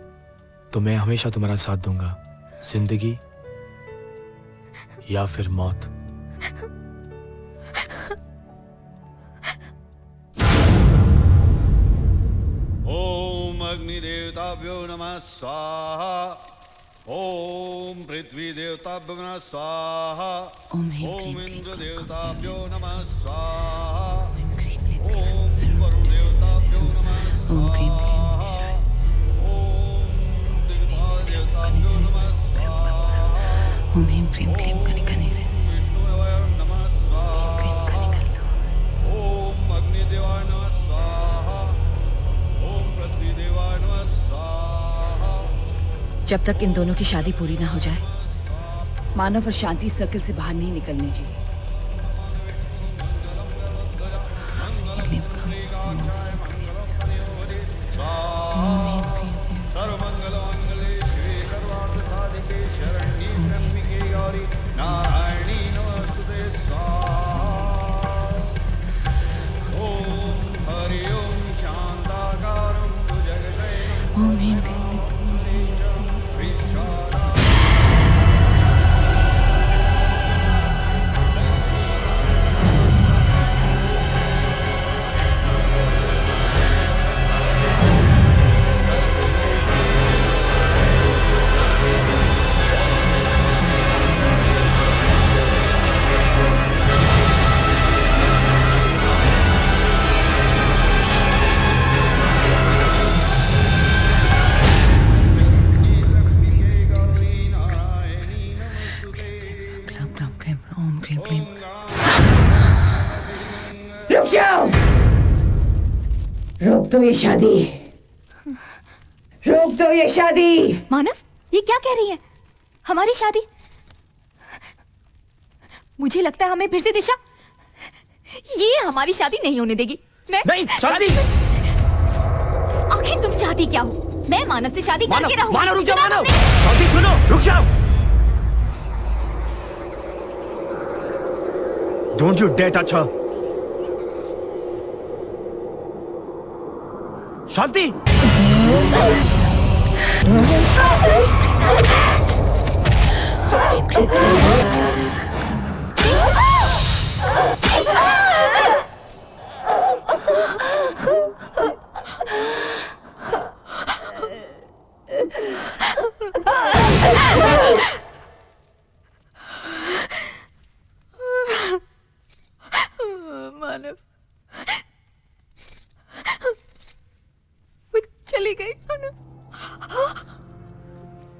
तो मैं हमेशा तुम्हारा साथ दूंगा, जिंदगी या फिर मौत। ओम अग्निदेवताभ्यो नमः स्वाहा। ओम पृथ्वी देवताभ्यो नमः स्वाहा। ओम इंद्र देवताभ्यो नमः स्वाहा। ओम वरुण देवताभ्यो नमः स्वाहा। ओम दिग्पाल देवताभ्यो नमः स्वाहा। ओम ह्रीं क्लीं क्लीं कनिकने विष्णुदेवाय नमः स्वाहा। ओम अग्निदेवाय नमः स्वाहा। ओम पृथ्वी देवाय नमः स्वाहा। जब तक इन दोनों की शादी पूरी ना हो जाए, मानव और शांति सर्कल से बाहर नहीं निकलनी चाहिए। रुक जाओ, रोक दो ये शादी, रोक दो ये शादी। मानव, ये क्या कह रही है? हमारी शादी? मुझे लगता है हमें फिर से दिशा ये हमारी शादी नहीं होने देगी। मैं नहीं, शादी। आखिर तुम चाहती क्या हो? मैं मानव से शादी करके रहूं। मानव, रुक जाओ। मानव, शादी सुनो, रुक जाओ। Don't you dare touch her. शांति। मानव, वो चली गई।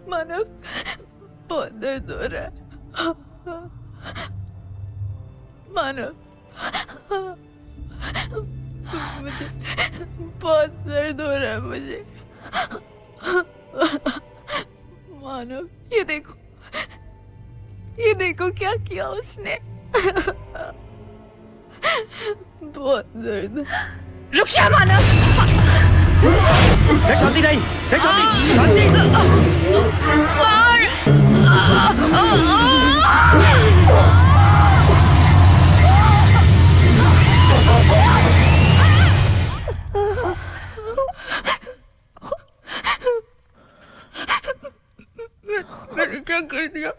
मानव, बहुत दर्द हो रहा है। मानव, मुझे बहुत दर्द हो रहा है मुझे। मानव, ये देखो क्या किया उसने। बहुत दर्द। रुक जा मानव। शांति नहीं, शांति। मैंने क्या कर दिया?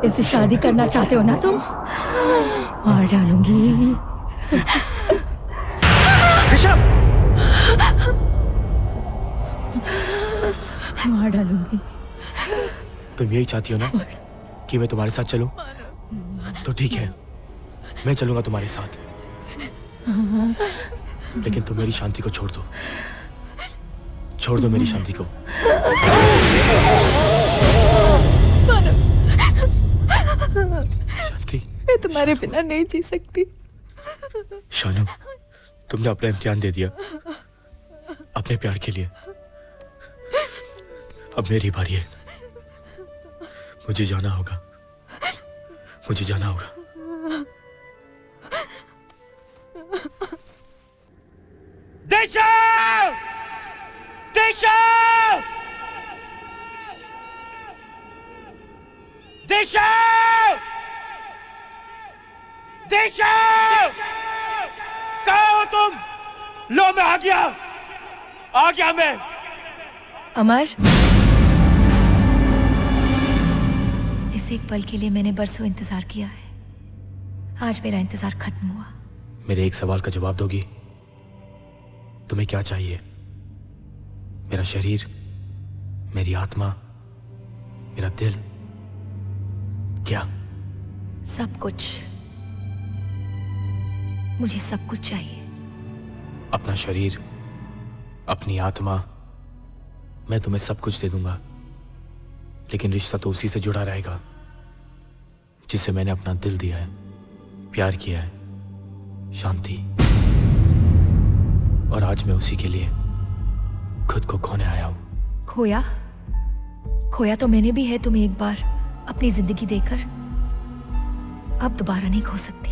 इससे शादी करना चाहते हो ना तुम? मार डालूंगी। मार डालूंगी। तुम यही चाहती हो ना कि मैं तुम्हारे साथ चलूं? तो ठीक है, मैं चलूंगा तुम्हारे साथ, लेकिन तुम मेरी शांति को छोड़ दो। छोड़ दो मेरी शांति को। मैं तुम्हारे बिना नहीं जी सकती। शानू, तुमने अपना इम्तिहान दे दिया अपने प्यार के लिए। अब मेरी बारी है। मुझे जाना होगा, मुझे जाना होगा। दिशा! दिशा! दिशा! दिशा! कहाँ हो तुम? लो मैं आ गया मैं। अमर, इस एक पल के लिए मैंने बरसों इंतजार किया है। आज मेरा इंतजार खत्म हुआ। मेरे एक सवाल का जवाब दोगी? तुम्हें क्या चाहिए? मेरा शरीर, मेरी आत्मा, मेरा दिल, क्या? सब कुछ। मुझे सब कुछ चाहिए। अपना शरीर, अपनी आत्मा, मैं तुम्हें सब कुछ दे दूंगा, लेकिन रिश्ता तो उसी से जुड़ा रहेगा जिसे मैंने अपना दिल दिया है, प्यार किया है, शांति। और आज मैं उसी के लिए खुद को खोने आया हूं। खोया तो मैंने भी है तुम्हें एक बार अपनी जिंदगी देकर। अब दोबारा नहीं खो सकती।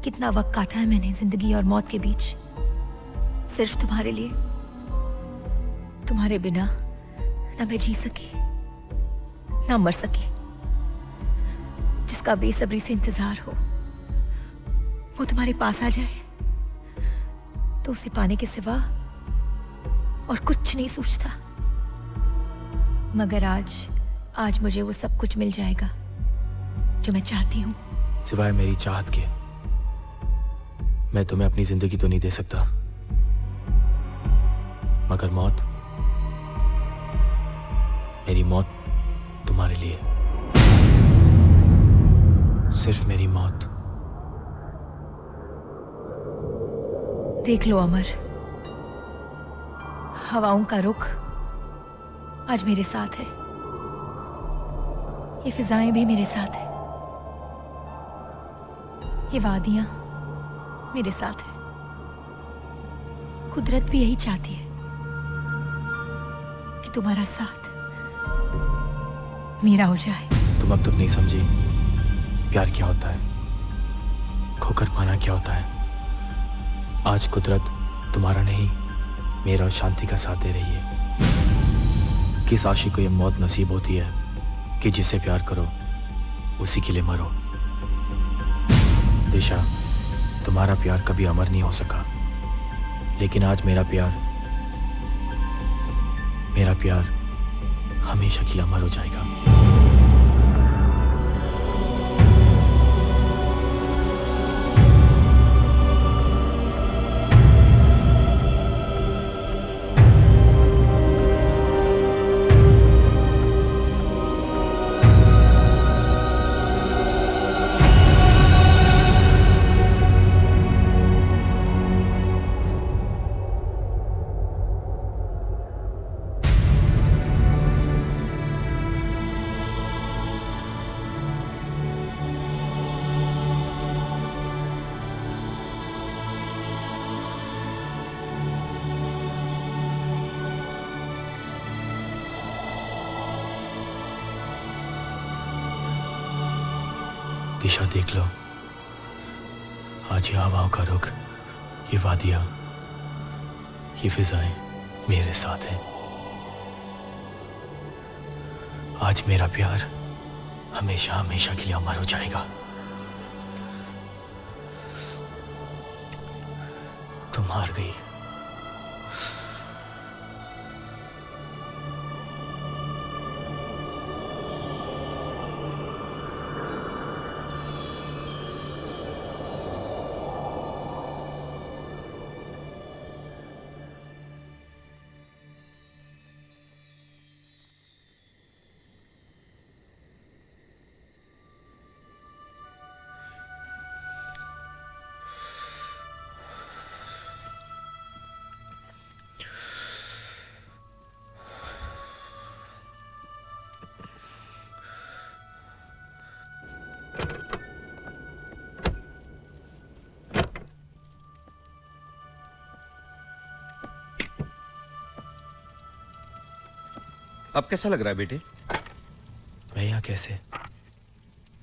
कितना वक्त काटा है मैंने जिंदगी और मौत के बीच, सिर्फ तुम्हारे लिए। तुम्हारे बिना ना मैं जी सकी, ना मर सकी। जिसका बेसब्री से इंतजार हो वो तुम्हारे पास आ जाए तो उसे पाने के सिवा और कुछ नहीं सोचता। मगर आज मुझे वो सब कुछ मिल जाएगा जो मैं चाहती हूँ। सिवाय मेरी चाहत के मैं तुम्हें अपनी जिंदगी तो नहीं दे सकता, मगर मौत, मेरी मौत तुम्हारे लिए, सिर्फ मेरी मौत। देख लो अमर, हवाओं का रुख आज मेरे साथ है। ये फिजाएं भी मेरे साथ है। ये वादियां मेरे साथ है। कुदरत भी यही चाहती है कि तुम्हारा साथ मेरा हो जाए। तुम अब तक नहीं समझी प्यार क्या होता है, खोकर पाना क्या होता है। आज कुदरत तुम्हारा नहीं, मेरा और शांति का साथ दे रही है। किस आशिक को यह मौत नसीब होती है कि जिसे प्यार करो उसी के लिए मरो। दिशा, तुम्हारा प्यार कभी अमर नहीं हो सका, लेकिन आज मेरा प्यार हमेशा के लिए अमर हो जाएगा। दिशा, देख लो, आज ये हवाओं का रुख, ये वादियां, ये फिजाएं मेरे साथ हैं। आज मेरा प्यार हमेशा हमेशा के लिए अमर हो जाएगा। तुम हार गई। अब कैसा लग रहा है बेटे? मैं यहाँ कैसे?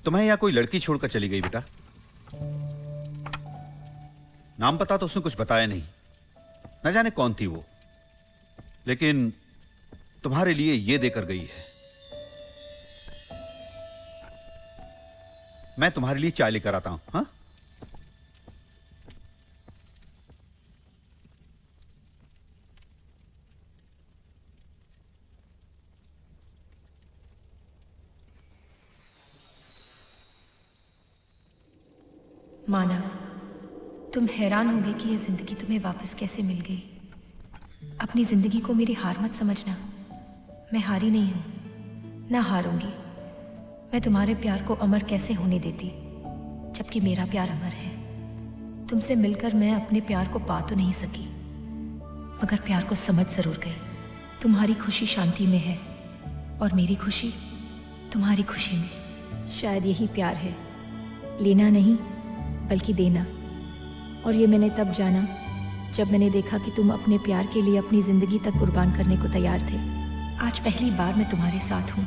तुम्हें यहाँ कोई लड़की छोड़कर चली गई बेटा? नाम पता तो उसने कुछ बताया नहीं, न जाने कौन थी वो, लेकिन तुम्हारे लिए ये देकर गई है। मैं तुम्हारे लिए चाय लेकर आता हूं। हाँ, मानव, तुम हैरान होगे कि यह जिंदगी तुम्हें वापस कैसे मिल गई। अपनी जिंदगी को मेरी हार मत समझना। मैं हारी नहीं हूं, ना हारूंगी। मैं तुम्हारे प्यार को अमर कैसे होने देती, जबकि मेरा प्यार अमर है। तुमसे मिलकर मैं अपने प्यार को पा तो नहीं सकी, मगर प्यार को समझ जरूर गई। तुम्हारी खुशी शांति में है और मेरी खुशी तुम्हारी खुशी में। शायद यही प्यार है, लेना नहीं बल्कि देना। और ये मैंने तब जाना जब मैंने देखा कि तुम अपने प्यार के लिए अपनी जिंदगी तक कुर्बान करने को तैयार थे। आज पहली बार मैं तुम्हारे साथ हूँ,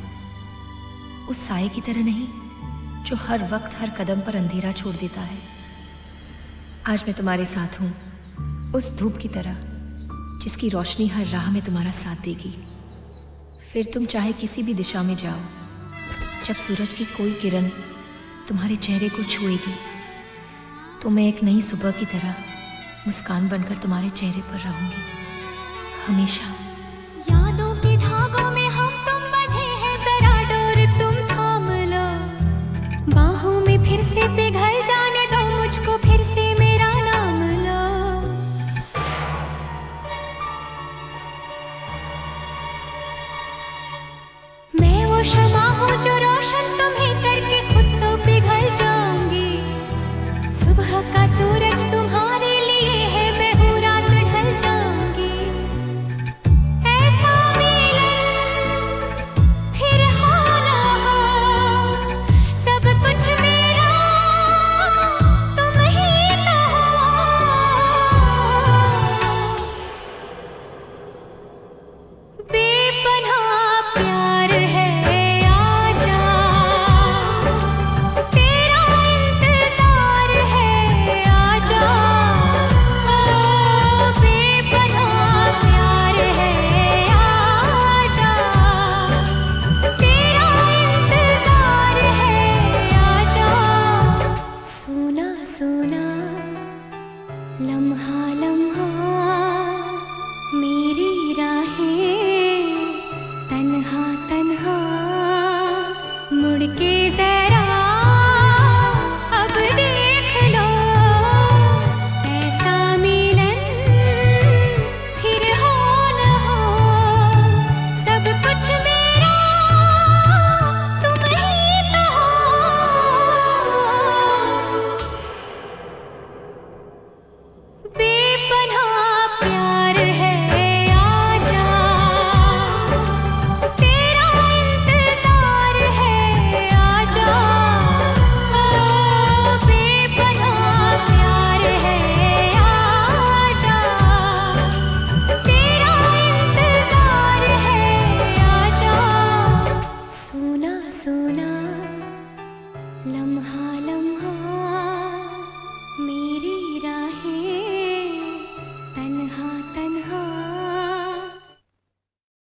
उस साए की तरह नहीं जो हर वक्त हर कदम पर अंधेरा छोड़ देता है। आज मैं तुम्हारे साथ हूँ, उस धूप की तरह जिसकी रोशनी हर राह में तुम्हारा साथ देगी। फिर तुम चाहे किसी भी दिशा में जाओ, जब सूरज की कोई किरण तुम्हारे चेहरे को छुएगी तो मैं एक नई सुबह की तरह मुस्कान बनकर तुम्हारे चेहरे पर रहूंगी हमेशा। यादों के धागों में हम तुम बंधे हैं, जरा डोर तुम थाम लो, बाहों में फिर से